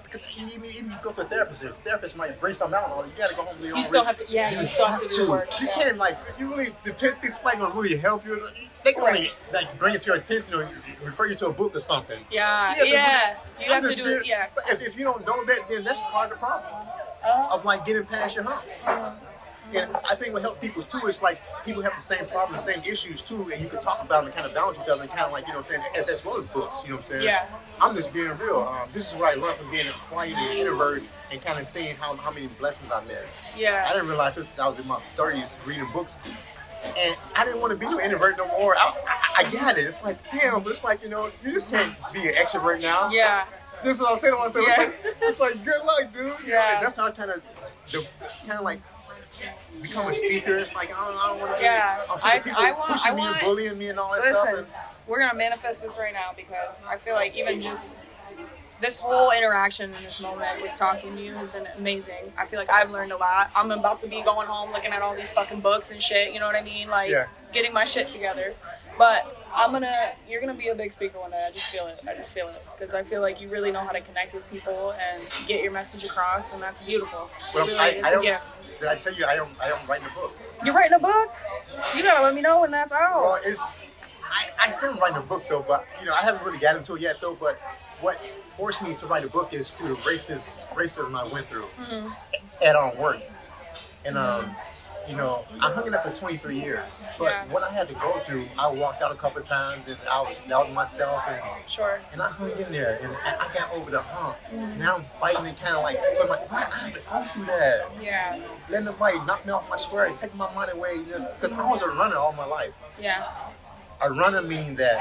because even you go to a therapist, if the therapist might bring something out, you gotta go home and do your own You still research. have to, you still have to do the work. You can't you really this might gonna really help you. They can only bring it to your attention or refer you to a book or something. You have to do it. Yes. But if you don't know that, then that's part of the problem of like getting past your hump. And I think what helps people too is like people have the same problems, the same issues too, and you can talk about them and kind of balance each other and kind of like, you know what I'm saying, as well as books, you know what I'm saying? Yeah. I'm just being real. This is what I learned from being a quiet and introvert and kind of seeing how many blessings I missed. Yeah. I didn't realize this I was in my 30s reading books. And I didn't want to be no introvert no more. I got it. It's like, damn, it's like, you just can't be an extrovert now. Yeah. This is what I'm saying to myself. Yeah. It's like, good luck, dude. You know, and that's how I kind of like, become a speaker. It's like I don't want to. Yeah, I want pushing me and bullying me and all that stuff. Listen, we're gonna manifest this right now because I feel like even just this whole interaction in this moment with talking to you has been amazing. I feel like I've learned a lot. I'm about to be going home looking at all these fucking books and shit. You know what I mean? Like getting my shit together. But you're gonna be a big speaker one day. I just feel it because I feel like you really know how to connect with people and get your message across, and that's beautiful. Well, it's a gift. Did I tell you I am writing a book? You're writing a book? You gotta let me know when that's out. Well, I said I'm writing a book though, but I haven't really gotten into it yet though. But what forced me to write a book is through the racism I went through at work, and I hung in there for 23 years. But what I had to go through, I walked out a couple of times and I was doubting myself and and I hung in there and I got over the hump. Now I'm fighting and kind of like, so I'm like, why I had to go through that? Yeah. Letting nobody knock me off my square and taking my money away. Because I was a runner all my life. Yeah. A runner meaning that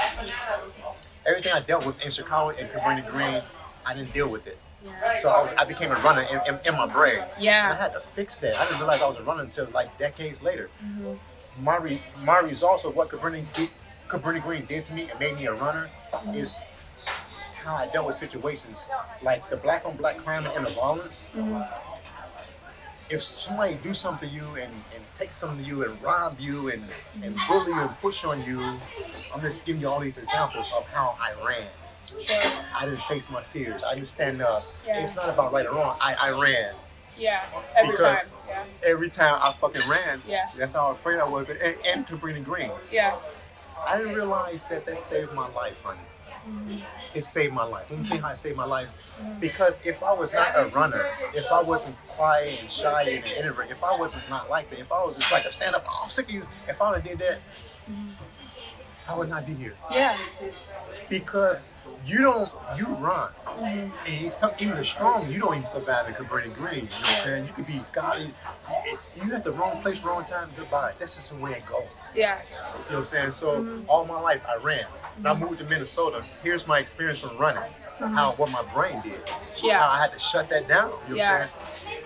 everything I dealt with in Chicago and Cabrini-Green, I didn't deal with it. Yeah. So I became a runner in my brain. Yeah. And I had to fix that. I didn't realize I was a runner until like decades later. My results of what Cabrini-Green did to me and made me a runner is how I dealt with situations like the black on black crime and the violence. If somebody do something to you and take something to you and rob you and bully you and push on you, I'm just giving you all these examples of how I ran. Sure. I didn't face my fears. I didn't stand up. Yeah. It's not about right or wrong. I ran. Yeah. Every Because time. Yeah. every time I fucking ran, Yeah. that's how afraid I was. And Cabrini-Green. Yeah. I didn't realize that saved my life, honey. It saved my life. Let me tell you how it saved my life. Because if I was not a runner, if I wasn't quiet and shy and introvert, if I wasn't not like that, if I was just like a stand up, oh, I'm sick of you. If I would have did that, I would not be here. Yeah. Because you run. And even the strong, you don't even survive in Cabrini-Green. You know what I'm saying? You could be godly. You at the wrong place, wrong time, goodbye. That's just the way it goes. Yeah. You know what I'm saying? So all my life I ran. When I moved to Minnesota, here's my experience from running. What my brain did. Yeah. How I had to shut that down. You know Yeah. what I'm saying?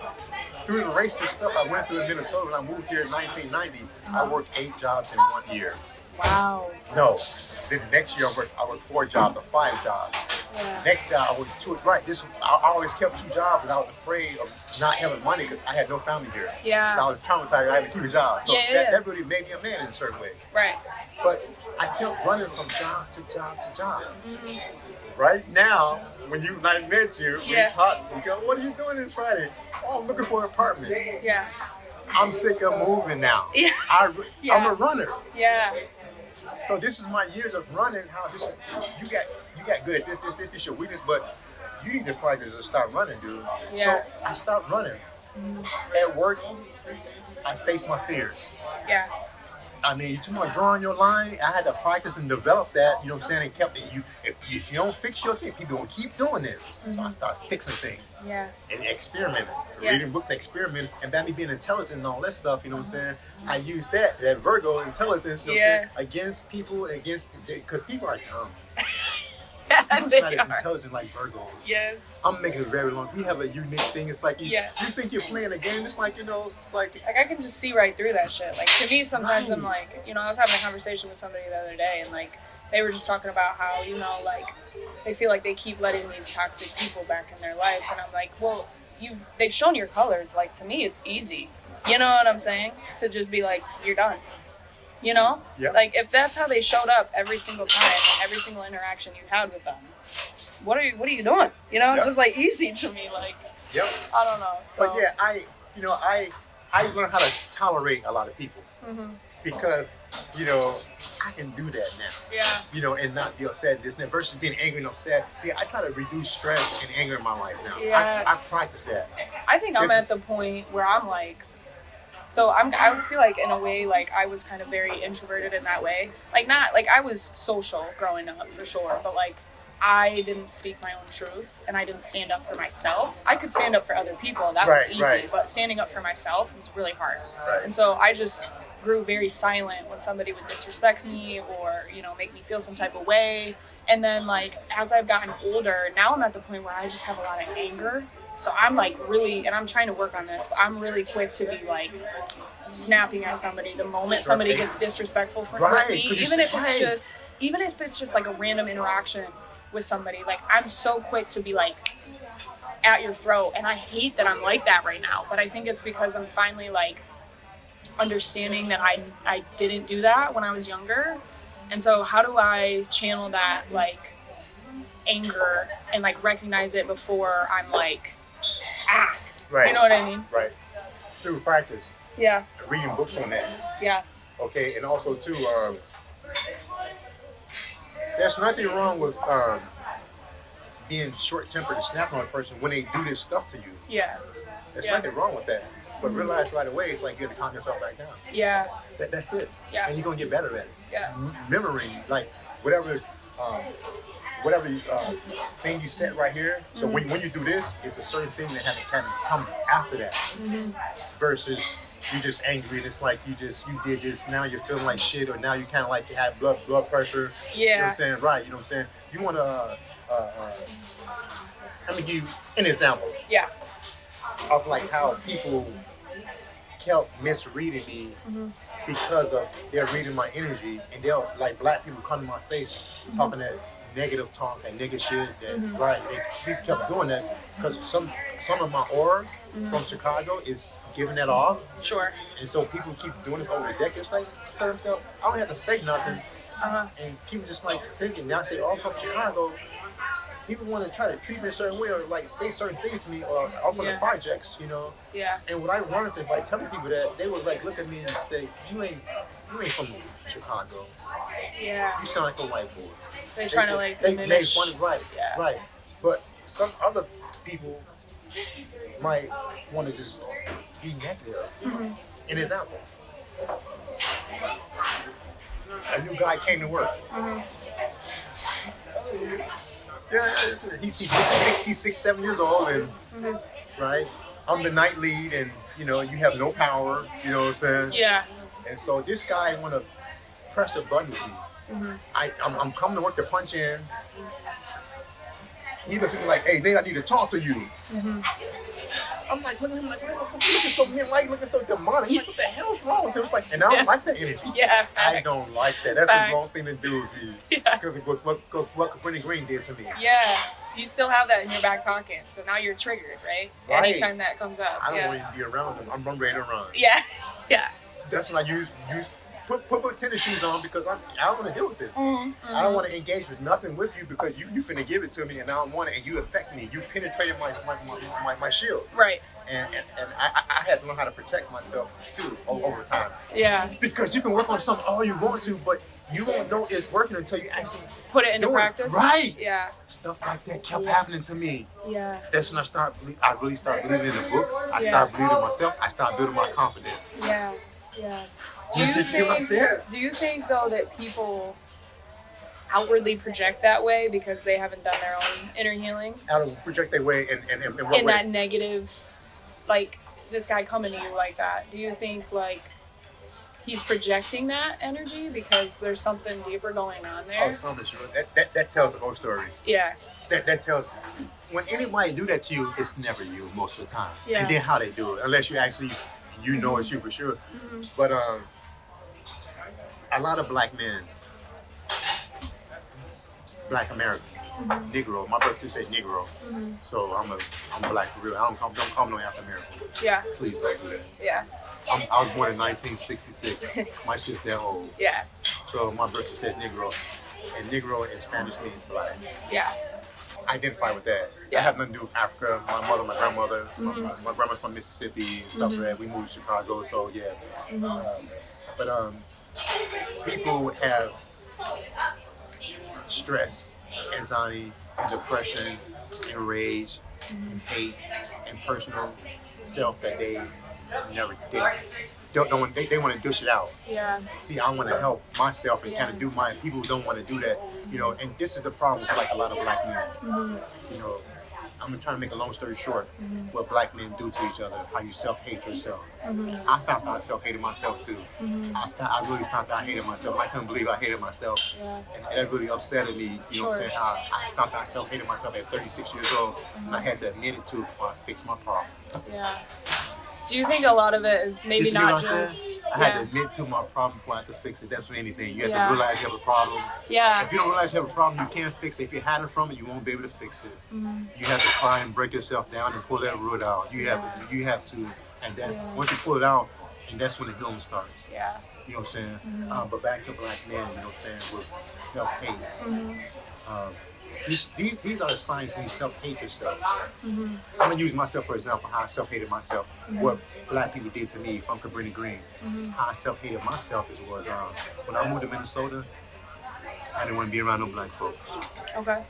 Through the racist stuff I went through in Minnesota when I moved here in 1990, I worked 8 jobs in 1 year. Wow. No. Then the next year I worked 4 jobs or 5 jobs. Yeah. Next job I worked 2. Right. I always kept 2 jobs and I was afraid of not having money because I had no family here. Yeah. So I was traumatized. I had to keep a job. So Yeah. that really made me a man in a certain way. Right. But I kept running from job to job to job. Right now, when I met you, we talked. You go, "What are you doing this Friday?" "Oh, I'm looking for an apartment." Yeah. I'm sick of moving now. Yeah. I'm a runner. Yeah. So this is my years of running. How this is you got good at this your weakness, but you need to probably just start running, dude. Yeah. So I stopped running. At work, I faced my fears. Yeah. I mean, you talking about drawing your line, I had to practice and develop that, you know what I'm saying, and kept it. If you don't fix your thing, people gonna keep doing this. So I started fixing things Yeah. and experimenting, Yeah. reading books, experimenting, and by me being intelligent and all that stuff, you know what I'm saying, I use that Virgo intelligence, you know what I'm saying, against people, because people are dumb. People's They not are. intelligent like Virgos. Yes. I'm making it very long. We have a unique thing. It's like you think you're playing a game. It's like, you know, it's like Like I can just see right through that shit. Like to me, sometimes I'm Right. like, I was having a conversation with somebody the other day, and like they were just talking about how like they feel like they keep letting these toxic people back in their life, and I'm like, well, they've shown your colors. Like to me, it's easy. You know what I'm saying? To just be like, you're done. You know? Yeah. Like if that's how they showed up every single time, every single interaction you had with them, what are you doing? You know, it's just like easy to me. Like yep. I don't know. So, But yeah, I learned how to tolerate a lot of people because, I can do that now. Yeah. And not be upset and this and that versus being angry and upset. See, I try to reduce stress and anger in my life now. Yes. I practice that. I think I'm at the point where I'm like, I would feel like in a way, like I was kind of very introverted in that way. Like not, like I was social growing up for sure, but like I didn't speak my own truth and I didn't stand up for myself. I could stand up for other people. That was easy, but standing up for myself was really hard. Right. And so I just grew very silent when somebody would disrespect me or, make me feel some type of way. And then like, as I've gotten older, now I'm at the point where I just have a lot of anger. So I'm like really, and I'm trying to work on this, but I'm really quick to be like snapping at somebody the moment somebody gets disrespectful with me, even if it's just like a random interaction with somebody. Like I'm so quick to be like at your throat, and I hate that I'm like that right now, but I think it's because I'm finally like understanding that I didn't do that when I was younger. And so how do I channel that like anger and like recognize it before I'm like Right. You know what I mean? Right. Through practice. Yeah. Reading books on that. Yeah. Okay, and also too, there's nothing wrong with being short-tempered and snapping on a person when they do this stuff to you. Yeah. There's nothing wrong with that. But realize right away, it's like you have to calm yourself back down. Yeah. That's it. Yeah. And you're gonna get better at it. Yeah. Memory, like whatever thing you set right here. So when you do this, it's a certain thing that has to kind of come after that. Versus you're just angry, and it's like you did this, now you're feeling like shit, or now you kind of like have blood pressure. You know what Yeah. I'm saying? Right. You know what I'm saying? You want to, let me give you an example Yeah. of like how people kept misreading me because of they're reading my energy, and they'll like black people come to my face talking that negative talk, that nigga shit, that right. They kept doing that because some of my aura from Chicago is giving that off, Sure. and so people keep doing it over the decades. Like to themselves, I don't have to say nothing, and people just like thinking. Now I say, "Oh, I'm from Chicago." People want to try to treat me a certain way or like say certain things to me or offer the projects, you know. Yeah. And what I wanted to by telling people that, they would like look at me and say, "You ain't from Chicago. Yeah. You sound like a white boy." They're trying to like they made diminish. fun of right, Yeah. right. But some other people might want to just be negative. An example: a new guy came to work. Yeah, he's 6, 7 years old, and right. I'm the night lead, and you know you have no power. You know what I'm saying? Yeah. And so this guy want to press a button with me. I'm coming to work to punch in. He looks at me like, "Hey, Nate, I need to talk to you." I'm like, looking at him like, "What the fuck? You looking so mean, like looking so demonic." He's like, "What the hell's wrong with him?" It's like, and I don't like that energy. Yeah. I Fact. don't like that. That's Fact. the wrong thing to do with me. Yeah. Because of what Cabrini-Green did to me. Yeah. You still have that in your back pocket, so now you're triggered, right? Right. Anytime that comes up. I don't want to be around him. I'm ready to run. Yeah. Yeah. That's when I use put tennis shoes on because I don't want to deal with this. I don't want to engage with nothing with you because you finna give it to me and I don't want it, and you affect me. You penetrated my shield. Right. And I had to learn how to protect myself too over time. Yeah. Because you can work on something all you want to, but you won't know it's working until you actually Put it into do it. practice. Right. Yeah. Stuff like that kept happening to me. Yeah. That's when I really started believing in the books. I Yeah. started believing in myself. I started building my confidence. Yeah. Yeah. Did you hear what I said? Do you think though that people outwardly project that way because they haven't done their own inner healing? Out of project their way and what In way? that negative, like this guy coming to you like that. Do you think like he's projecting that energy because there's something deeper going on Oh, there? something sure. That tells the whole story. Yeah. That tells when anybody do that to you, it's never you most of the time. Yeah. And then how they do it, unless you actually know it's you for sure. But a lot of black men, black American, Negro. My birth certificate say Negro, so I'm black for real. Don't call me no African American. Yeah. Please don't do that. Yeah. I was born in 1966. My shit's that old. Yeah. So my birth certificate says Negro, and Negro in Spanish means black. Yeah. I identify with that. Yeah. I have nothing to do with Africa. My mother, my grandmother, my grandma's from Mississippi and stuff like that. We moved to Chicago, so yeah. But people have stress, anxiety, and depression, and rage, and hate, and personal self that they never did. They want to dish it out. Yeah. See, I want to help myself and kind of do mine. People don't want to do that, you know. And this is the problem with like a lot of black men. You know, I'm trying to make a long story short. What black men do to each other, how you self-hate yourself. I found out I self-hated myself too. I really found out I hated myself. I couldn't believe I hated myself, Yeah. and that really upset me. You know what I'm saying? How I found out I self-hated myself at 36 years old, and I had to admit it to before I fixed my problem. Yeah. Do you think a lot of it is maybe Did you not hear what I just? said? I had to admit to my problem before I had to fix it. That's for anything. You have Yeah. to realize you have a problem. Yeah. If you don't realize you have a problem, you can't fix it. If you're hiding from it, you won't be able to fix it. You have to cry and break yourself down and pull that root out. You have to, and that's once you pull it out, and that's when the healing starts. Yeah. You know what I'm saying? But back to black men, you know what I'm saying, with self-hate. These are the signs when you self-hate yourself. I'm gonna use myself for example, how I self-hated myself. What black people did to me from Cabrini-Green. How I self-hated myself was when I moved to Minnesota, I didn't want to be around no black folks. Okay.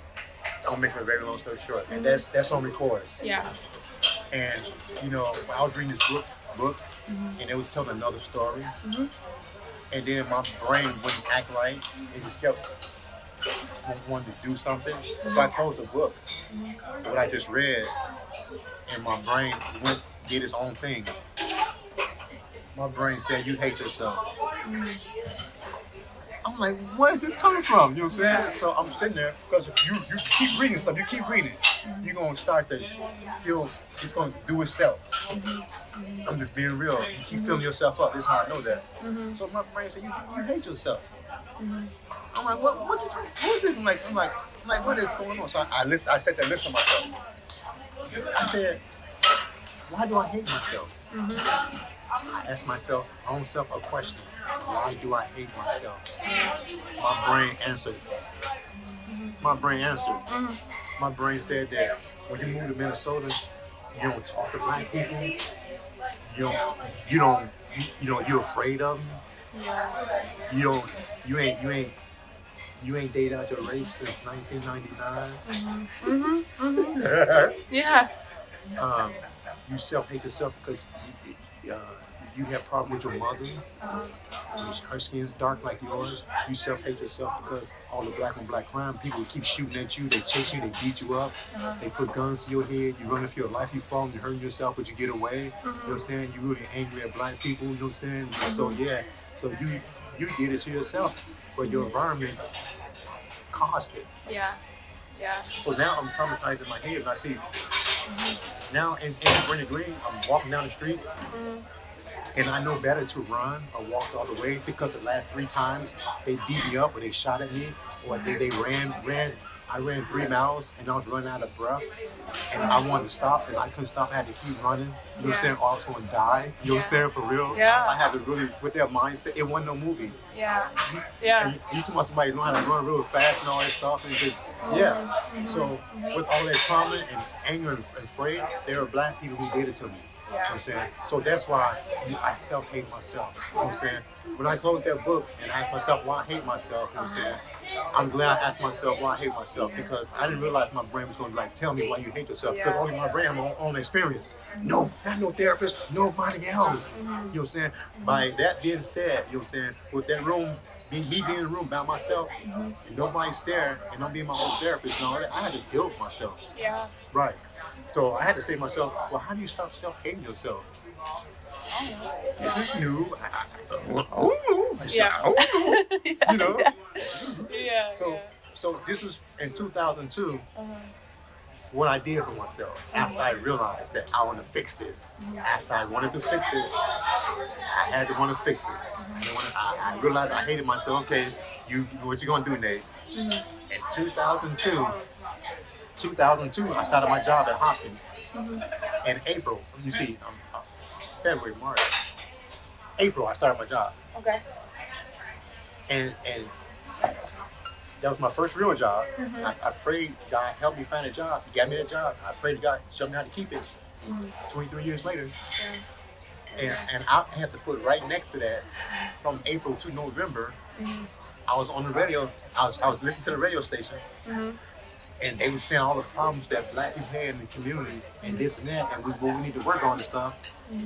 I'll make a very long story short, and that's on record. Yeah. And you know, I was reading this book, and it was telling another story. And then my brain wouldn't act right. It just kept wanting to do something. So I closed the book, what I just read, and my brain did its own thing. my brain said, you hate yourself. I'm like, where is this coming from? You know what I'm saying? So I'm sitting there, because if you keep reading stuff, you keep reading, you're going to start to feel it's going to do itself. I'm just being real. You keep filling yourself up. This is how I know that. So my brain said, you hate yourself. I'm like, what you talking? What is this? I'm like, what is going on? So I said that list to myself. I said, why do I hate myself? I asked myself, my own self, a question. Why do I hate myself? My brain answered. My brain said that when you move to Minnesota, you don't talk to black people. You're afraid of them. You ain't dated out your race since 1999. Yeah. You self-hate yourself because you have a problem with your mother. Her skin's dark like yours. You self-hate yourself because all the black on black crime, people keep shooting at you, they chase you, they beat you up, they put guns to your head, you run for your life, you fall and you hurt yourself, but you get away. You know what I'm saying? You really angry at black people, you know what I'm saying? So yeah, so you did it to yourself, but your environment caused it. Yeah. So now I'm traumatized in my head and I see, now in Cabrini-Green, I'm walking down the street, and I know better to run or walk all the way because the last 3 times they beat me up or they shot at me or they ran. I ran 3 miles and I was running out of breath and I wanted to stop and I couldn't stop. I had to keep running. You know what I'm saying? Or I was going to die. You know what I'm saying? For real. Yeah. I had to really, with that mindset, it wasn't no movie. Yeah. And you talk about somebody know how to run real fast and all that stuff and just, So with all that trauma and anger and afraid, there are black people who did it to me. You know what I'm saying? So that's why I self-hate myself. You know what I'm saying? When I closed that book and asked myself why I hate myself, you know what I'm saying? I'm glad I asked myself why I hate myself because I didn't realize my brain was going to tell me why you hate yourself because only my brain, my own experience. No, not no therapist, nobody else. You know what I'm saying? By that being said, you know what I'm saying? With that room, me being in the room by myself, and nobody's there, and I'm being my own therapist and all that, I had to deal with myself. Yeah. Right. So I had to say to myself, well, how do you stop self-hating yourself? This is new. I don't know. You know? Yeah. So this is in 2002, what I did for myself after I realized that I want to fix this. After I wanted to fix it, I had to want to fix it. I realized I hated myself. Okay, what you gonna do, Nate? In 2002, I started my job at Hopkins. In April, you see, February, March, April, I started my job. Okay. And that was my first real job. I prayed God help me find a job. He got me that job. I prayed to God show me how to keep it. 23 years later. And I had to put right next to that, from April to November, I was on the radio. I was listening to the radio station. And they were saying all the problems that black people had in the community and this and that, and what we need to work on and stuff.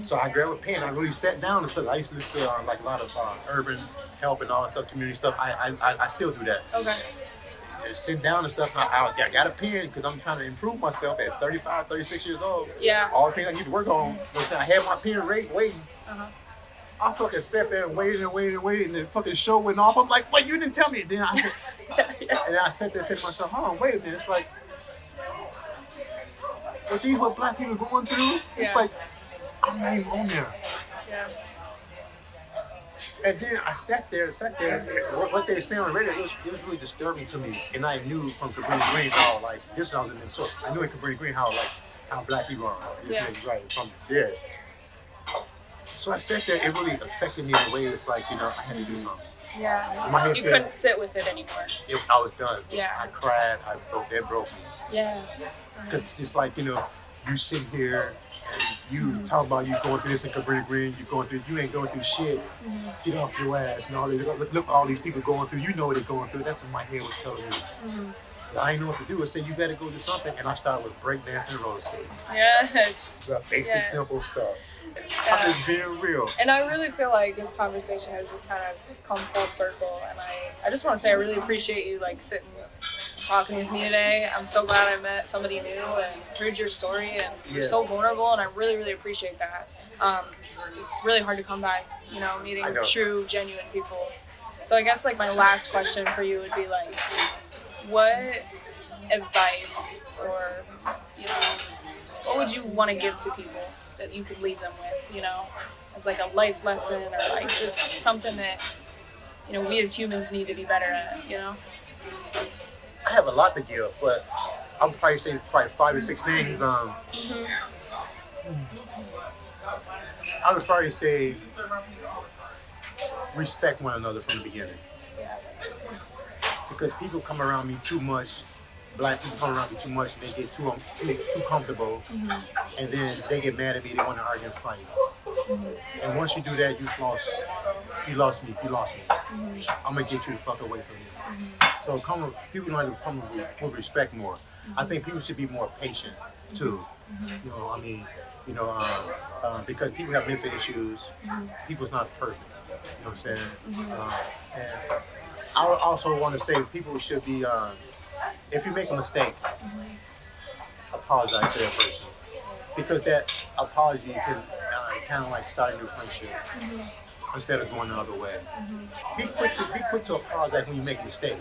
So I grabbed a pen. I really sat down and stuff. I used to listen to like a lot of urban help and all that stuff, community stuff. I still do that. Okay. Sit down and stuff. I got a pen because I'm trying to improve myself at 35, 36 years old. Yeah. All the things I need to work on. I had my pen waiting. I fucking sat there and waited, and the fucking show went off. I'm like, wait, you didn't tell me. And then I sat there and said to myself, hold on, wait a minute. It's like, are these what black people are going through? It's like, I'm not even on there. Yeah. And then I sat there, what they were saying on the radio, it was really disturbing to me. And I knew from Cabrini-Green how, like, this when I was in Minnesota, I knew in Cabrini-Green how black people are. Right, from there. So I sat there, it really affected me in a way that's like, I had to do something. Yeah. My head You said, couldn't sit with it anymore. I was done. Yeah. I cried, that broke me. Yeah. Because it's like, you sit here and you talk about you going through this in Cabrini-Green, you ain't going through shit. Get off your ass and all this. Look all these people going through, you know what they're going through. That's what my head was telling me. I didn't know what to do. I said, you better go do something. And I started with breakdancing and roller skating. Yes. The basic, simple stuff. I'm just being real. And I really feel like this conversation has just kind of come full circle. And I just want to say I really appreciate you sitting talking with me today. I'm so glad I met somebody new and heard your story, and you're so vulnerable, and I really, really appreciate that. It's really hard to come by, you know, meeting I know. true, genuine people. So I guess like my last question for you would be like, what advice or, you know, what would you want to give to people that you could leave them with, you know, as like a life lesson or like just something that, you know, we as humans need to be better at, you know? I have a lot to give, but I would probably say 5 or 6 things. I would probably say respect one another from the beginning. Because people come around me too much, black people come around me too much, and they get too comfortable, and then they get mad at me, they want to argue and fight. And once you do that, you lost me. I'm gonna get you the fuck away from me. So people need to come with respect more. I think people should be more patient too. You know, I mean, you know, because people have mental issues. People's not perfect. You know what I'm saying? And I would also want to say people should be, if you make a mistake, apologize to that person. Because that apology can kind of like start a new friendship instead of going the other way. Be quick to apologize when you make a mistake.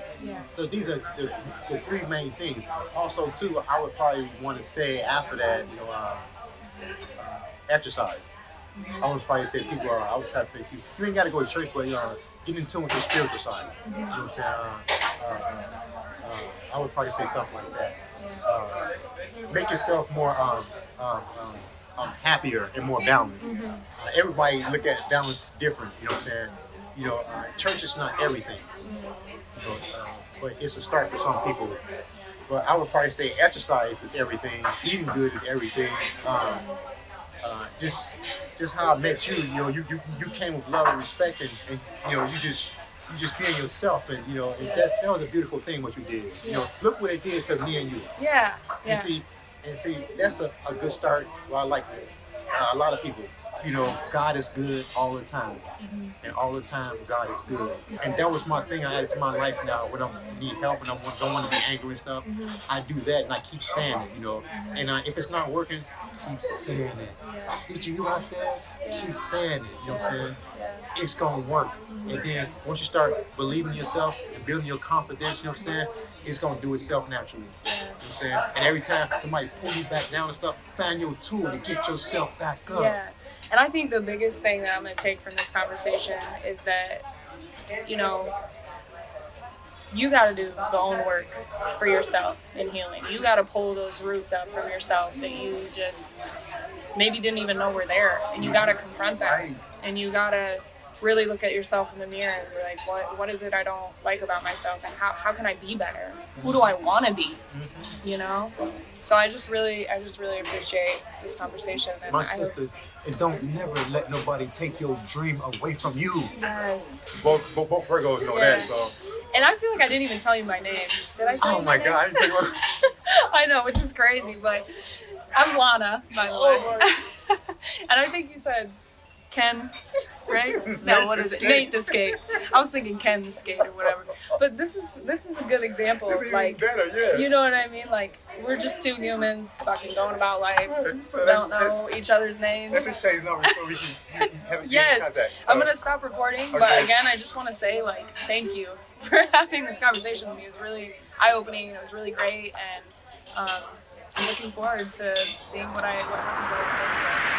So these are the 3 main things. Also, too, I would probably want to say after that, you know, exercise. I would probably say people I would try to think you ain't got to go to church, but get in tune with your spiritual side. You know what I'm saying? I would probably say stuff like that. Make yourself more happier and more balanced. Everybody look at balance different. You know what I'm saying? You know, church is not everything. You know, but it's a start for some people. But I would probably say exercise is everything. Eating good is everything. Just how I met you, you know, you came with love and respect, and you know, you just being yourself, and you know, and that was a beautiful thing what you did. You know, look what it did to me and you. Yeah. And see, that's a good start. Well, I like a lot of people. You know, God is good all the time, and all the time God is good. And that was my thing I added to my life now. When I need help and I don't want to be angry and stuff, I do that and I keep saying it. You know, and if it's not working, keep saying it. Did you hear what I said? Keep saying it. You know what I'm saying? It's gonna work. And then once you start believing in yourself and building your confidence, you know what I'm saying? It's gonna do itself naturally. You know what I'm saying? And every time somebody pull you back down and stuff, find your tool to get yourself back up. Yeah. And I think the biggest thing that I'm going to take from this conversation is that, you know, you got to do the own work for yourself in healing. You got to pull those roots up from yourself that you just maybe didn't even know were there. And you got to confront them. And you got to really look at yourself in the mirror and be like, what is it I don't like about myself? And how can I be better? Who do I want to be? You know? So I just really appreciate this conversation. And my sister, and don't never let nobody take your dream away from you. Yes. Both Virgos know that, so. And I feel like I didn't even tell you my name. Did I tell you my name? God, I didn't think about I know, which is crazy, but I'm Lana, by the way. And I think you said Ken, right? No, what is it? Nate the Skate. I was thinking Ken the Skate or whatever. But this is a good example of like, better, yeah. you know what I mean? Like, we're just 2 humans fucking going about life, So don't know each other's names. Let's just change numbers so we can have Yes, contact. So, I'm gonna stop recording, but Okay. again, I just want to say like thank you for having this conversation with me. It was really eye-opening. It was really great, and I'm looking forward to seeing what happens out of this episode.